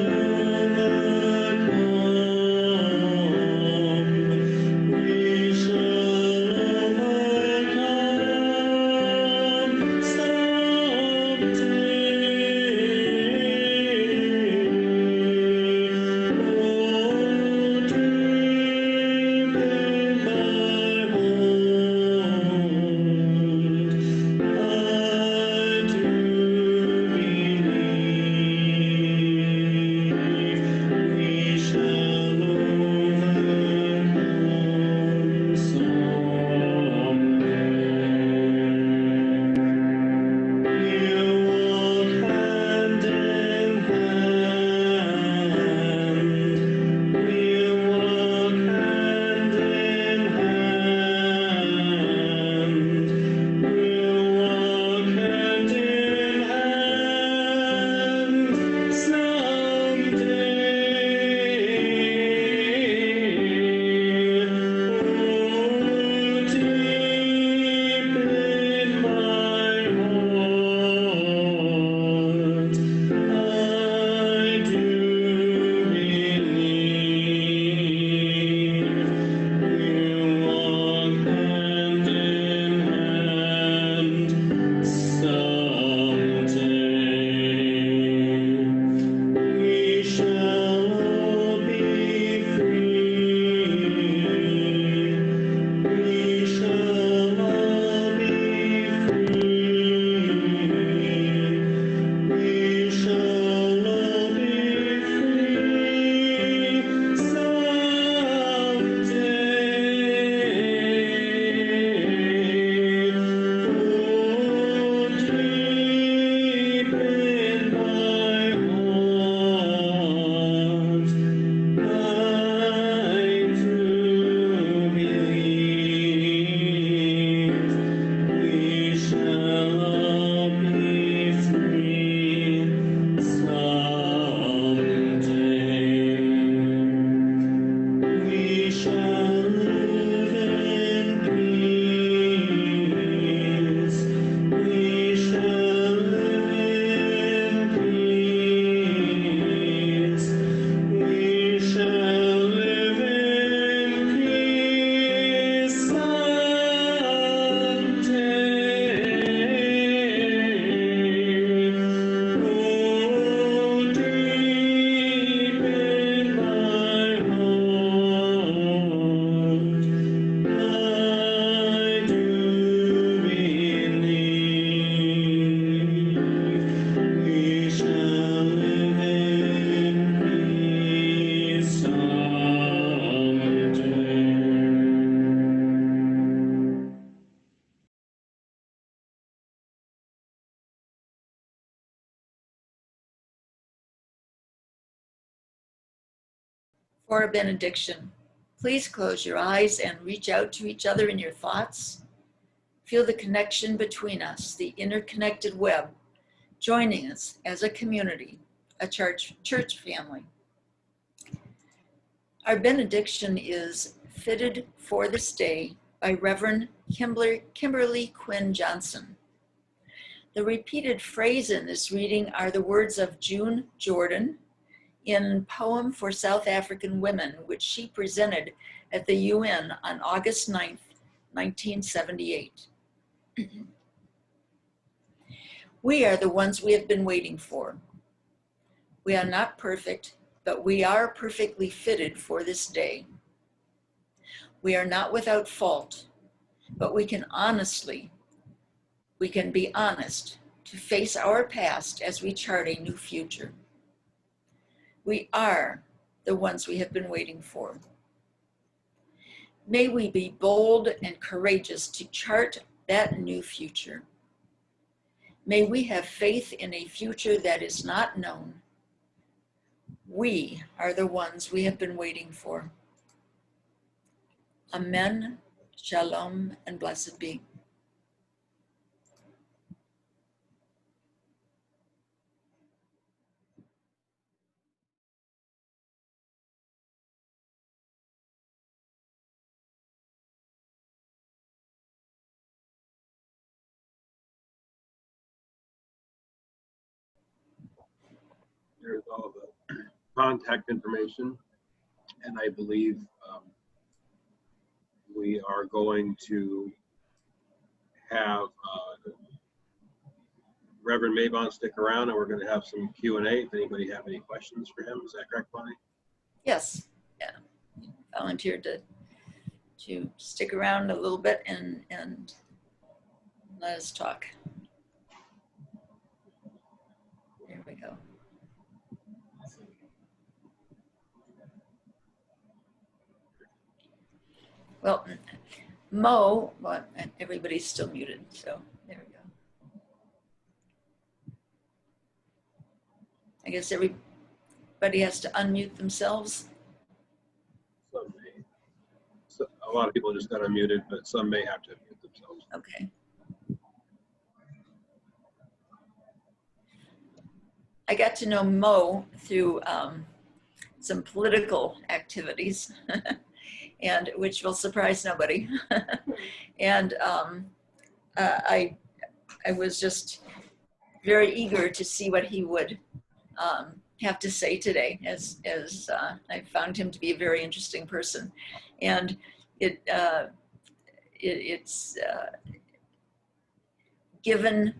For a benediction, please close your eyes and reach out to each other in your thoughts. Feel the connection between us, the interconnected web, joining us as a community, a church family. Our benediction is Fitted for This Day by Reverend Kimberly Quinn Johnson. The repeated phrase in this reading are the words of June Jordan in Poem for South African Women, which she presented at the UN on August 9th, 1978. We are the ones we have been waiting for. We are not perfect, but we are perfectly fitted for this day. We are not without fault, but we can be honest to face our past as we chart a new future. We are the ones we have been waiting for. May we be bold and courageous to chart that new future. May we have faith in a future that is not known. We are the ones we have been waiting for. Amen, shalom, and blessed be. There's all the contact information, and I believe we are going to have Reverend Mabon stick around, and we're going to have some Q&A if anybody have any questions for him. Is that correct, Bonnie? Yes, yeah. Volunteered to stick around a little bit and let us talk. There we go. Well, Mo, well, everybody's still muted, so there we go. I guess everybody has to unmute themselves. Some may. So a lot of people just got unmuted, but some may have to mute themselves. Okay. I got to know Mo through some political activities, and which will surprise nobody. And I was just very eager to see what he would have to say today, as I found him to be a very interesting person, and it's given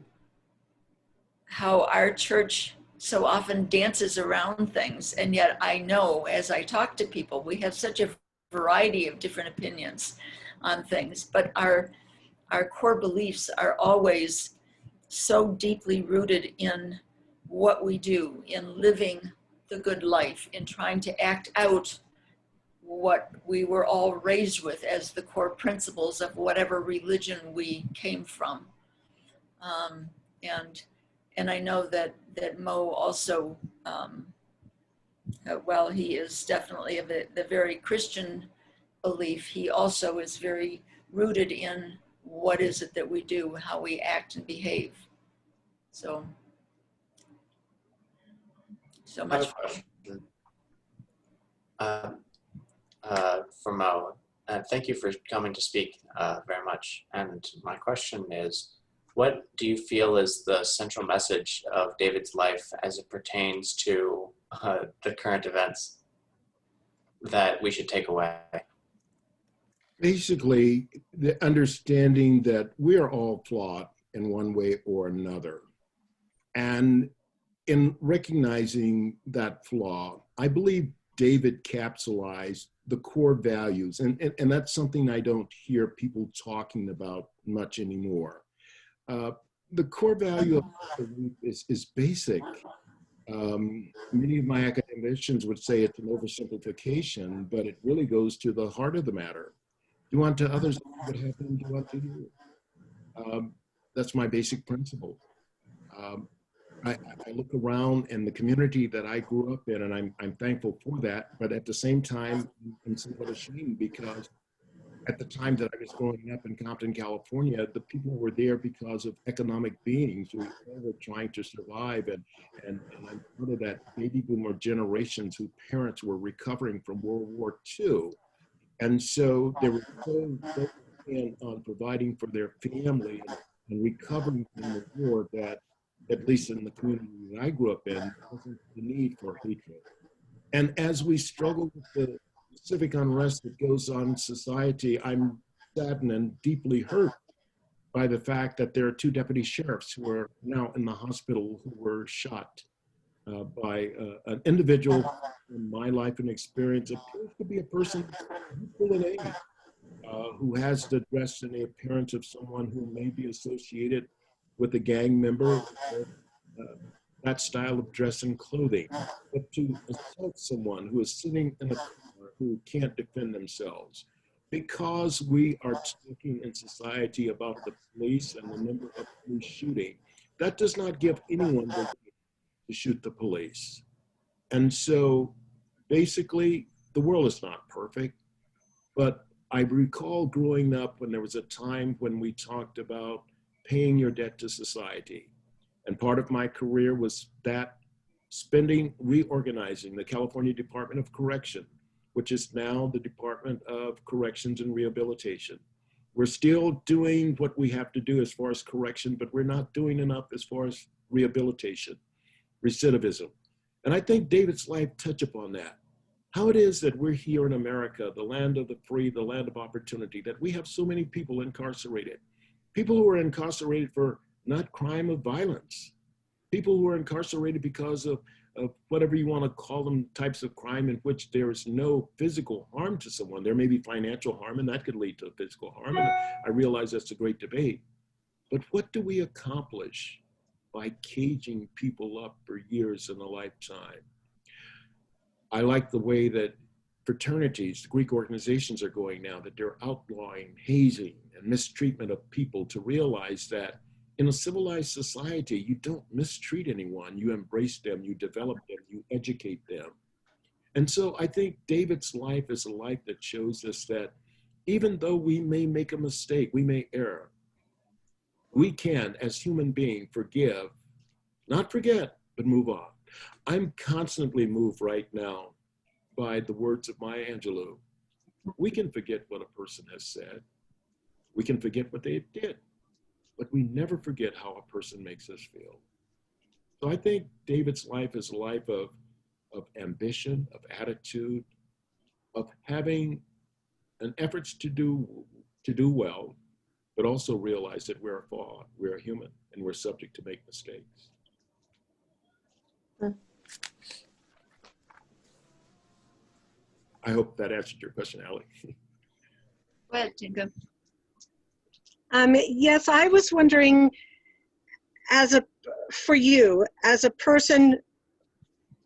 how our church so often dances around things, and yet I know as I talk to people, we have such a variety of different opinions on things, but our core beliefs are always so deeply rooted in what we do, in living the good life, in trying to act out what we were all raised with as the core principles of whatever religion we came from. And I know that Mo also, while he is definitely of the very Christian belief, he also is very rooted in what is it that we do, how we act and behave. So much. For Mo, thank you for coming to speak very much. And my question is, what do you feel is the central message of David's life as it pertains to the current events that we should take away? Basically, the understanding that we are all flawed in one way or another. And in recognizing that flaw, I believe David capsulized the core values. And that's something I don't hear people talking about much anymore. The core value of belief is basic. Many of my academicians would say it's an oversimplification, but it really goes to the heart of the matter. Do unto others what happened to unto you. That's my basic principle. I look around and the community that I grew up in, and I'm thankful for that. But at the same time, I'm somewhat ashamed because at the time that I was growing up in Compton, California, the people were there because of economic beings who were trying to survive. And I'm part of that baby boomer generations whose parents were recovering from World War II. And so they were so focused on providing for their family and recovering from the war that, at least in the community that I grew up in, there wasn't the need for hatred. And as we struggle with the civic unrest that goes on in society, I'm saddened and deeply hurt by the fact that there are 2 deputy sheriffs who are now in the hospital who were shot by an individual in my life and experience appears to be a person full in age, who has the dress and the appearance of someone who may be associated with a gang member, that style of dress and clothing. But to assault someone who is sitting in a car who can't defend themselves, because we are talking in society about the police and the number of police shooting, that does not give anyone the right to shoot the police. And so basically, the world is not perfect, but I recall growing up when there was a time when we talked about paying your debt to society. And part of my career was that reorganizing the California Department of Correction, which is now the Department of Corrections and Rehabilitation. We're still doing what we have to do as far as correction, but we're not doing enough as far as rehabilitation, recidivism. And I think David's life touched upon that. How it is that we're here in America, the land of the free, the land of opportunity, that we have so many people incarcerated. People who are incarcerated for not crime of violence. People who are incarcerated because of whatever you want to call them, types of crime in which there is no physical harm to someone. There may be financial harm, and that could lead to physical harm. And I realize that's a great debate. But what do we accomplish by caging people up for years in a lifetime? I like the way that fraternities, the Greek organizations are going now, that they're outlawing hazing and mistreatment of people, to realize that in a civilized society, you don't mistreat anyone, you embrace them, you develop them, you educate them. And so I think David's life is a life that shows us that even though we may make a mistake, we may err, we can, as human beings, forgive, not forget, but move on. I'm constantly moved right now by the words of Maya Angelou. We can forget what a person has said. We can forget what they did, but we never forget how a person makes us feel. So I think David's life is a life of ambition, of attitude, of having an efforts to do well, but also realize that we're flawed, we're human, and we're subject to make mistakes. I hope that answered your question, Allie. Go ahead, Tinka. Yes, I was wondering, for you, as a person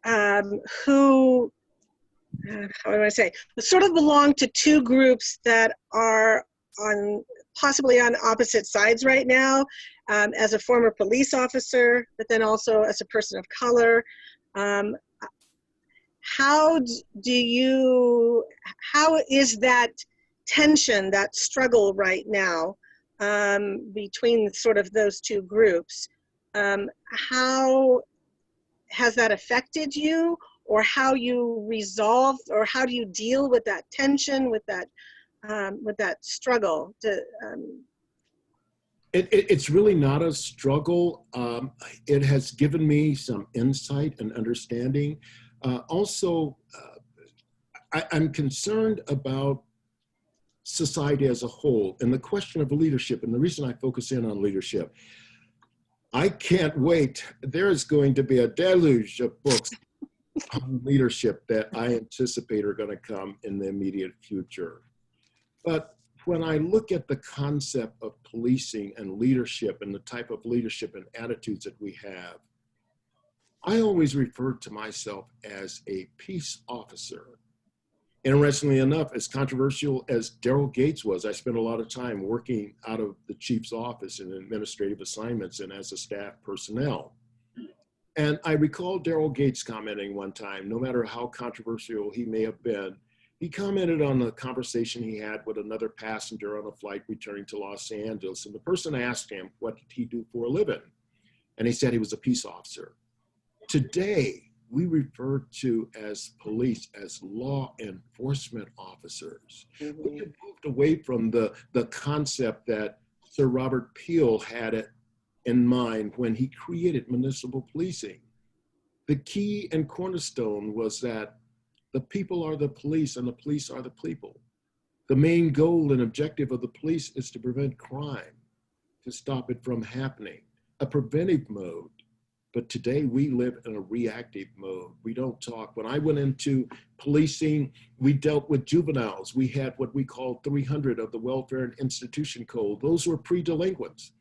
who, how do I say, sort of belong to 2 groups that are possibly on opposite sides right now, as a former police officer, but then also as a person of color. How is that tension, that struggle right now between sort of those 2 groups? How has that affected you, or how you resolve, or how do you deal with that tension, with that struggle? It's really not a struggle. It has given me some insight and understanding. I'm concerned about society as a whole and the question of leadership. And the reason I focus in on leadership, I can't wait. There is going to be a deluge of books on leadership that I anticipate are going to come in the immediate future. But when I look at the concept of policing and leadership and the type of leadership and attitudes that we have, I always refer to myself as a peace officer. Interestingly enough, as controversial as Daryl Gates was, I spent a lot of time working out of the chief's office in administrative assignments and as a staff personnel. And I recall Daryl Gates commenting one time, no matter how controversial he may have been, he commented on a conversation he had with another passenger on a flight returning to Los Angeles. And the person asked him, what did he do for a living? And he said he was a peace officer. Today, we refer to as police as law enforcement officers. Mhm. We have moved away from the concept that Sir Robert Peel had it in mind when he created municipal policing. The key and cornerstone was that the people are the police and the police are the people. The main goal and objective of the police is to prevent crime, to stop it from happening, a preventive mode. But today we live in a reactive mode. We don't talk. When I went into policing, we dealt with juveniles. We had what we call 300 of the Welfare and Institution Code. Those were pre-delinquents,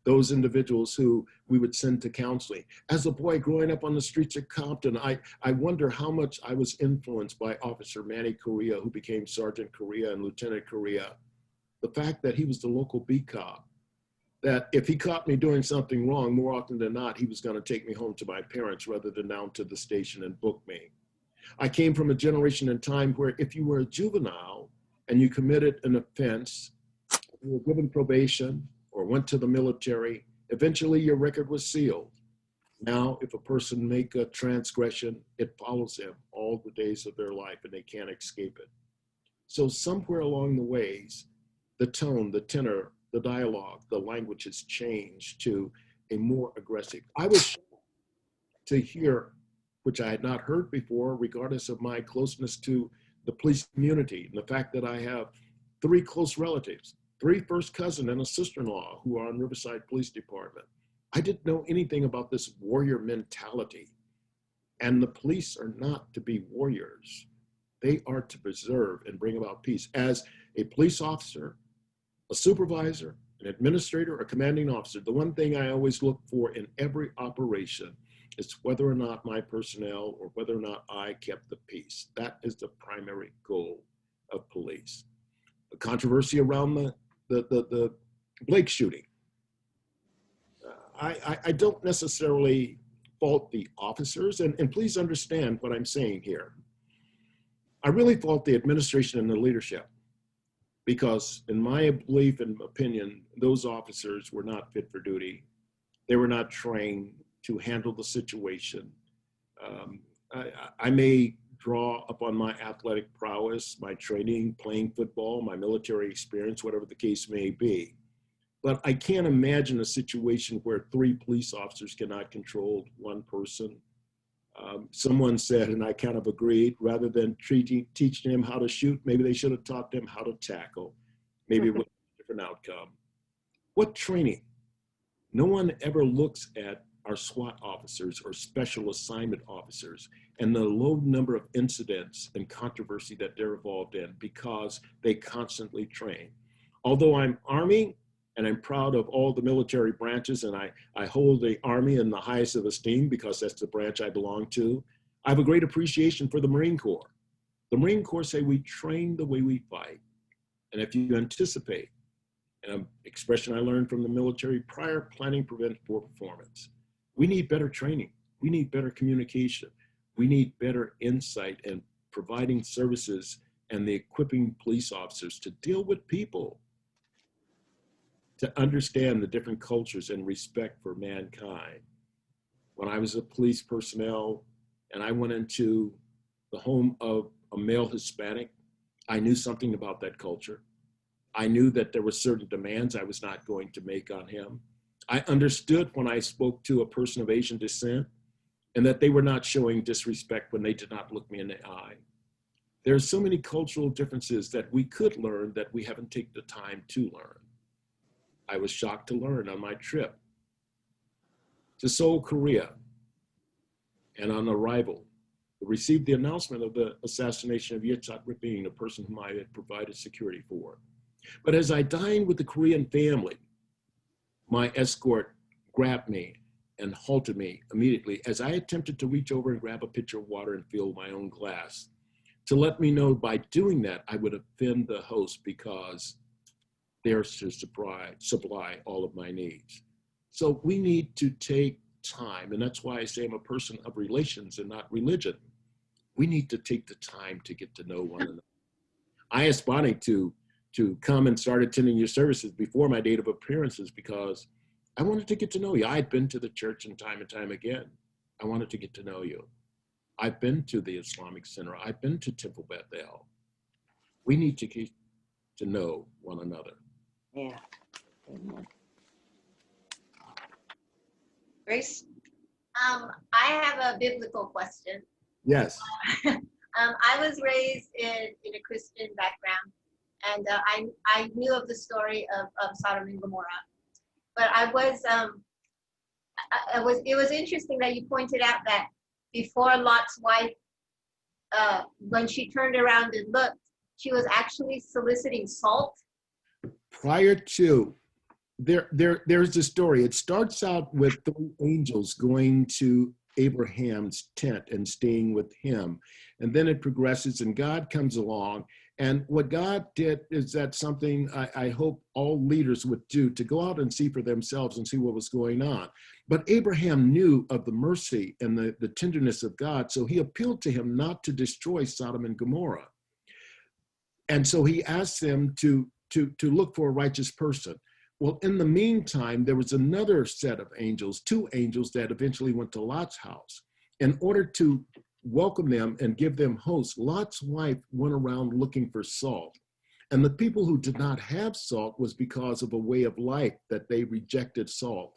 those individuals who we would send to counseling. As a boy growing up on the streets of Compton, I wonder how much I was influenced by Officer Manny Correa, who became Sergeant Correa and Lieutenant Correa. The fact that he was the local beat cop, that if he caught me doing something wrong, more often than not, he was going to take me home to my parents rather than down to the station and book me. I came from a generation and time where if you were a juvenile and you committed an offense, you were given probation or went to the military, eventually your record was sealed. Now, if a person make a transgression, it follows them all the days of their life and they can't escape it. So somewhere along the ways, the tone, the tenor, the dialogue, the language has changed to a more aggressive. I was shocked to hear, which I had not heard before, regardless of my closeness to the police community, and the fact that I have 3 close relatives, 3 first cousins and a sister-in-law who are on Riverside Police Department. I didn't know anything about this warrior mentality. And the police are not to be warriors. They are to preserve and bring about peace. As a police officer, a supervisor, an administrator, a commanding officer, the one thing I always look for in every operation is whether or not my personnel or whether or not I kept the peace. That is the primary goal of police. The controversy around the Blake shooting. I don't necessarily fault the officers, and please understand what I'm saying here. I really fault the administration and the leadership, because in my belief and opinion, those officers were not fit for duty. They were not trained to handle the situation. I may draw upon my athletic prowess, my training, playing football, my military experience, whatever the case may be. But I can't imagine a situation where 3 police officers cannot control one person. Someone said, and I kind of agreed, rather than teaching him how to shoot, maybe they should have taught them how to tackle. Maybe it would be a different outcome. What training? No one ever looks at our SWAT officers or special assignment officers and the low number of incidents and controversy that they're involved in because they constantly train. Although I'm Army, and I'm proud of all the military branches, and I hold the Army in the highest of esteem because that's the branch I belong to, I have a great appreciation for the Marine Corps. The Marine Corps say we train the way we fight. And if you anticipate, and an expression I learned from the military, prior planning prevents poor performance. We need better training. We need better communication. We need better insight and providing services and the equipping police officers to deal with people, to understand the different cultures and respect for mankind. When I was a police personnel and I went into the home of a male Hispanic, I knew something about that culture. I knew that there were certain demands I was not going to make on him. I understood when I spoke to a person of Asian descent and that they were not showing disrespect when they did not look me in the eye. There are so many cultural differences that we could learn that we haven't taken the time to learn. I was shocked to learn on my trip to Seoul, Korea, and on arrival, received the announcement of the assassination of Yitzhak Rabin, a person whom I had provided security for. But as I dined with the Korean family, my escort grabbed me and halted me immediately as I attempted to reach over and grab a pitcher of water and fill my own glass, to let me know by doing that I would offend the host because they're to supply all of my needs. So we need to take time, and that's why I say I'm a person of relations and not religion. We need to take the time to get to know one another. I asked Bonnie to come and start attending your services before my date of appearances because I wanted to get to know you. I had been to the church and time again. I wanted to get to know you. I've been to the Islamic Center. I've been to Temple Bethel. We need to get to know one another. Yeah. Amen. Grace? I have a biblical question. Yes. I was raised in a Christian background, and I knew of the story of Sodom and Gomorrah. But it was interesting that you pointed out that before Lot's wife, when she turned around and looked, she was actually soliciting salt. Prior to, there's a story. It starts out with three angels going to Abraham's tent and staying with him. And then it progresses and God comes along. And what God did is that something I hope all leaders would do, to go out and see for themselves and see what was going on. But Abraham knew of the mercy and the tenderness of God, so he appealed to him not to destroy Sodom and Gomorrah. And so he asked them to look for a righteous person. Well, in the meantime, there was another set of angels, two angels that eventually went to Lot's house. In order to welcome them and give them hosts, Lot's wife went around looking for salt. And the people who did not have salt was because of a way of life that they rejected salt.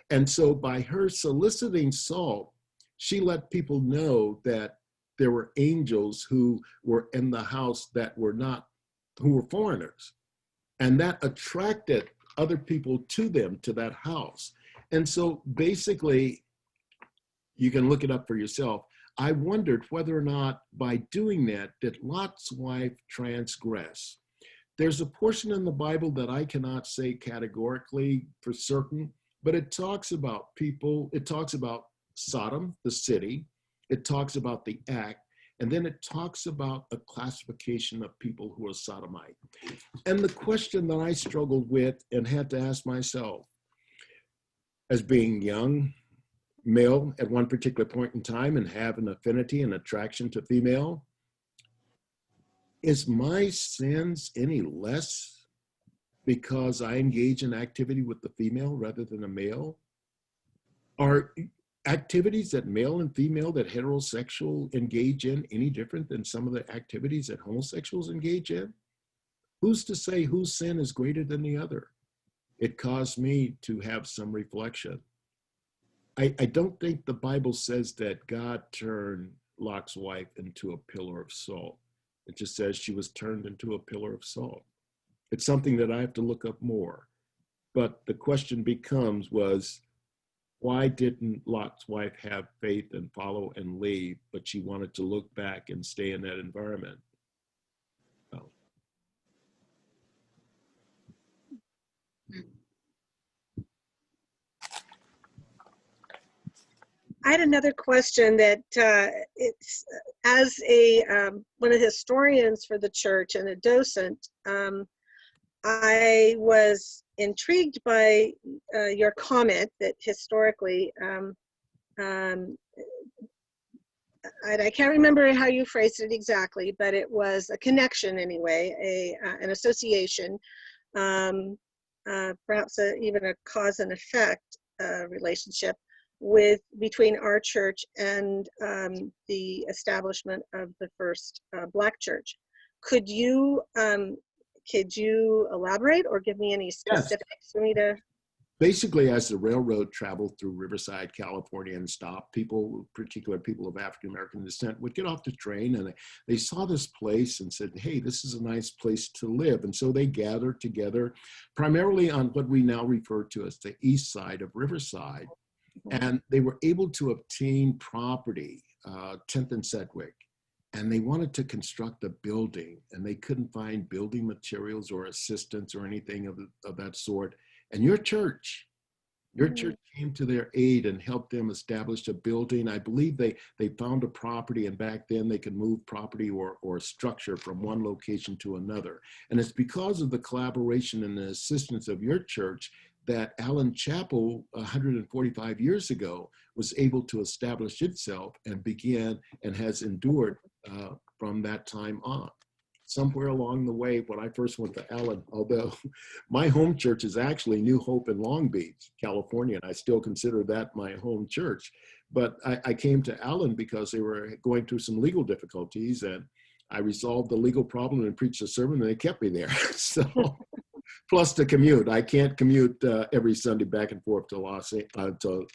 And so by her soliciting salt, she let people know that there were angels who were in the house that were not, who were foreigners. And that attracted other people to them, to that house. And so basically, you can look it up for yourself. I wondered whether or not by doing that, did Lot's wife transgress? There's a portion in the Bible that I cannot say categorically for certain, but it talks about people, it talks about Sodom, the city, it talks about the act, and then it talks about a classification of people who are sodomite. And the question that I struggled with and had to ask myself, as being young, male at one particular point in time and have an affinity and attraction to female, is my sins any less because I engage in activity with the female rather than a male? Are activities that male and female, that heterosexual engage in, any different than some of the activities that homosexuals engage in? Who's to say whose sin is greater than the other? It caused me to have some reflection. I don't think the Bible says that God turned Lot's wife into a pillar of salt. It just says she was turned into a pillar of salt. It's something that I have to look up more. But the question becomes why didn't Lot's wife have faith and follow and leave, but she wanted to look back and stay in that environment? Oh. I had another question that it's as a one of the historians for the church and a docent, I was intrigued by your comment that historically, and I can't remember how you phrased it exactly, but it was a connection anyway, an association, perhaps even a cause and effect relationship between our church and the establishment of the first Black church. Could you elaborate or give me any specifics for me to? Basically, as the railroad traveled through Riverside, California and stopped, people, particular people of African-American descent, would get off the train and they saw this place and said, hey, this is a nice place to live. And so they gathered together primarily on what we now refer to as the east side of Riverside. And they were able to obtain property, 10th and Sedgwick, and they wanted to construct a building and they couldn't find building materials or assistance or anything of that sort. And your church came to their aid and helped them establish a building. I believe they found a property, and back then they could move property or structure from one location to another. And it's because of the collaboration and the assistance of your church that Allen Chapel 145 years ago was able to establish itself and began and has endured from that time on. Somewhere along the way, when I first went to Allen, although my home church is actually New Hope in Long Beach, California, and I still consider that my home church. But I came to Allen because they were going through some legal difficulties, and I resolved the legal problem and preached a sermon, and they kept me there. So, plus the commute. I can't commute every Sunday back and forth to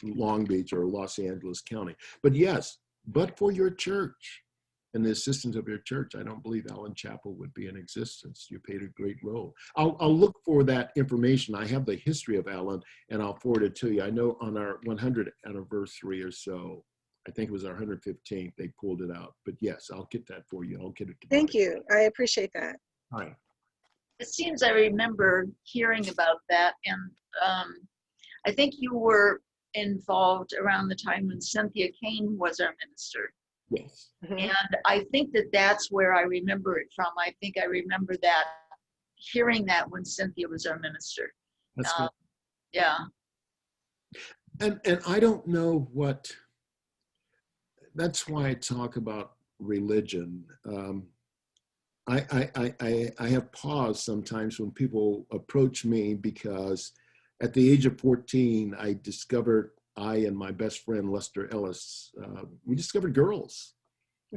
Long Beach or Los Angeles County. But yes, but for your church and the assistance of your church, I don't believe Allen Chapel would be in existence. You played a great role. I'll look for that information. I have the history of Allen, and I'll forward it to you. I know on our 100th anniversary or so, I think it was our 115th, they pulled it out. But yes, I'll get that for you. I'll get it to Thank Bonnie. you. I appreciate that. All right. It seems I remember hearing about that, and I think you were involved around the time when Cynthia Kane was our minister. Yes. And I think that that's where I remember it from. I think I remember that, hearing that when Cynthia was our minister. That's good. Yeah. And I don't know what, that's why I talk about religion. I have pause sometimes when people approach me, because at the age of 14, I discovered, I and my best friend, Lester Ellis, we discovered girls.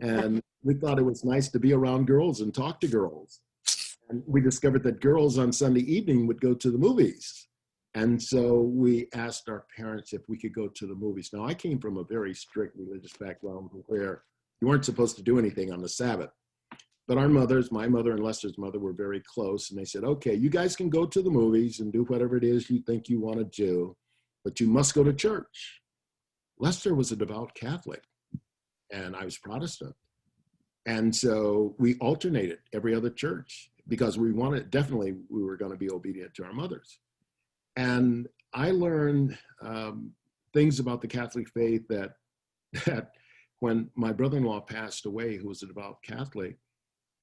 And we thought it was nice to be around girls and talk to girls. And we discovered that girls on Sunday evening would go to the movies. And so we asked our parents if we could go to the movies. Now, I came from a very strict religious background where you weren't supposed to do anything on the Sabbath. But our mothers, my mother and Lester's mother, were very close. And they said, okay, you guys can go to the movies and do whatever it is you think you want to do, but you must go to church. Lester was a devout Catholic, and I was Protestant. And so we alternated every other church because we wanted, definitely we were going to be obedient to our mothers. And I learned things about the Catholic faith that when my brother-in-law passed away, who was a devout Catholic,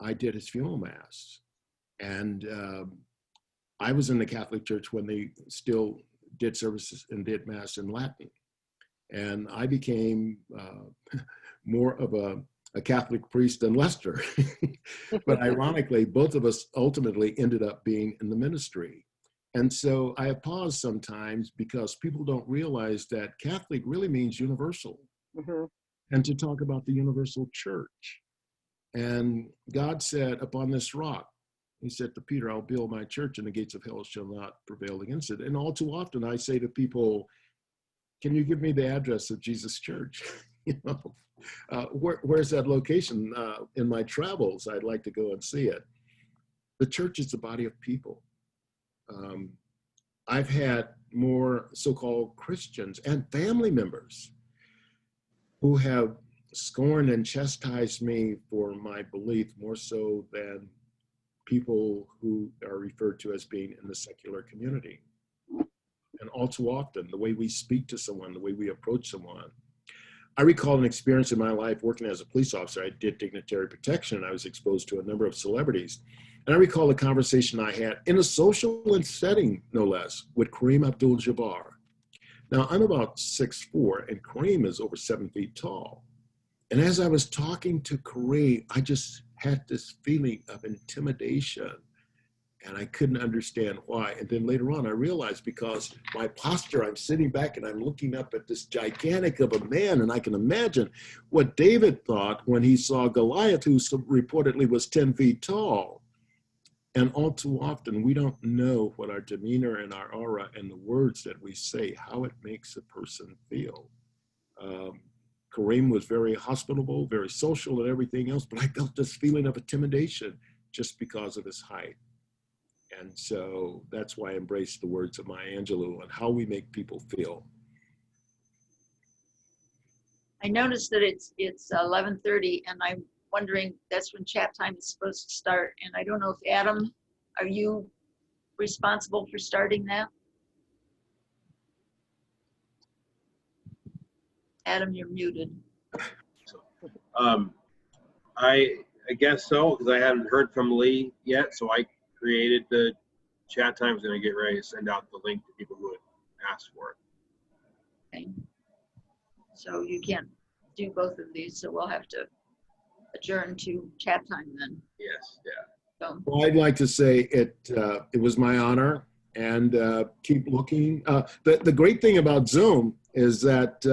I did his funeral mass. And I was in the Catholic Church when they still did services and did mass in Latin. And I became more of a Catholic priest than Lester. But ironically, both of us ultimately ended up being in the ministry. And so I have paused sometimes because people don't realize that Catholic really means universal. And to talk about the universal church. And God said, upon this rock, he said to Peter, I'll build my church and the gates of hell shall not prevail against it. And all too often I say to people, can you give me the address of Jesus Church? You know, where's that location? In my travels, I'd like to go and see it. The church is the body of people. I've had more so-called Christians and family members who have scorned and chastised me for my belief more so than people who are referred to as being in the secular community. And all too often, the way we speak to someone, the way we approach someone. I recall an experience in my life working as a police officer. I did dignitary protection, and I was exposed to a number of celebrities. And I recall a conversation I had in a social setting, no less, with Kareem Abdul-Jabbar. Now, I'm about 6'4", and Kareem is over 7 feet tall. And as I was talking to Kareem, I just had this feeling of intimidation, and I couldn't understand why. And then later on, I realized because my posture, I'm sitting back and I'm looking up at this gigantic of a man, and I can imagine what David thought when he saw Goliath, who reportedly was 10 feet tall. And all too often, we don't know what our demeanor and our aura and the words that we say, how it makes a person feel. Kareem was very hospitable, very social and everything else, but I felt this feeling of intimidation just because of his height. And so that's why I embrace the words of Maya Angelou and how we make people feel. I noticed that it's 11:30, and I'm wondering, that's when chat time is supposed to start. And I don't know if Adam, are you responsible for starting that? Adam, you're muted. I guess so, because I haven't heard from Lee yet, so I created the chat time is going to get ready to send out the link to people who would ask for it. Okay. So you can't do both of these, so we'll have to adjourn to chat time then. Yes, yeah. So, Well, I'd like to say it was my honor, and keep looking. The great thing about Zoom is that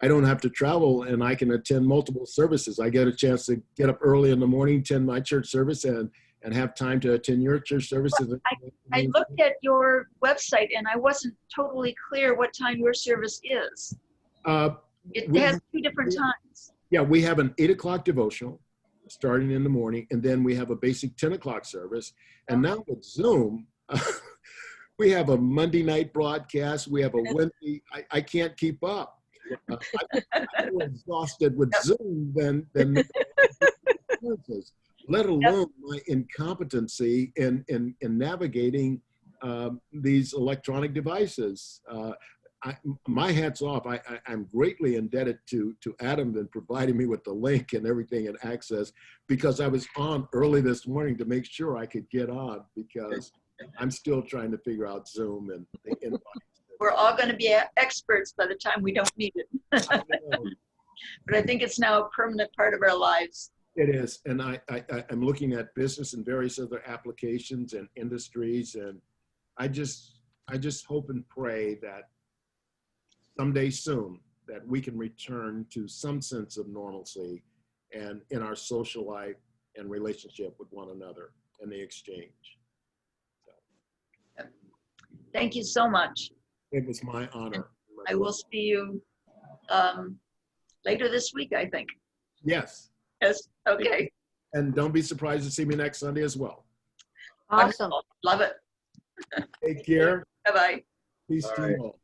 I don't have to travel, and I can attend multiple services. I get a chance to get up early in the morning, attend my church service, and have time to attend your church services. I looked at your website and I wasn't totally clear what time your service is. It has two different times. Yeah, we have an 8 o'clock devotional starting in the morning, and then we have a basic 10 o'clock service. And now with Zoom, we have a Monday night broadcast. We have a Wednesday. I can't keep up. I'm more exhausted with Zoom than let alone my incompetency in navigating these electronic devices. My hat's off. I'm greatly indebted to Adam in providing me with the link and everything and access, because I was on early this morning to make sure I could get on, because I'm still trying to figure out Zoom and the invites. We're all going to be experts by the time we don't need it. But I think it's now a permanent part of our lives. It is, and I'm looking at business and various other applications and industries, and I just hope and pray that someday soon that we can return to some sense of normalcy and in our social life and relationship with one another and the exchange. So, Thank you so much. it was my honor. I will see you later this week, I think. Yes, Yes, okay. and don't be surprised to see me next Sunday as well. Awesome. Love it. Take care. Bye-bye. Peace All to right. you all.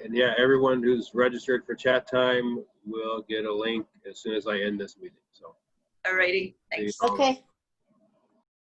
And yeah, everyone who's registered for chat time will get a link as soon as I end this meeting. So. All righty, thanks. Okay.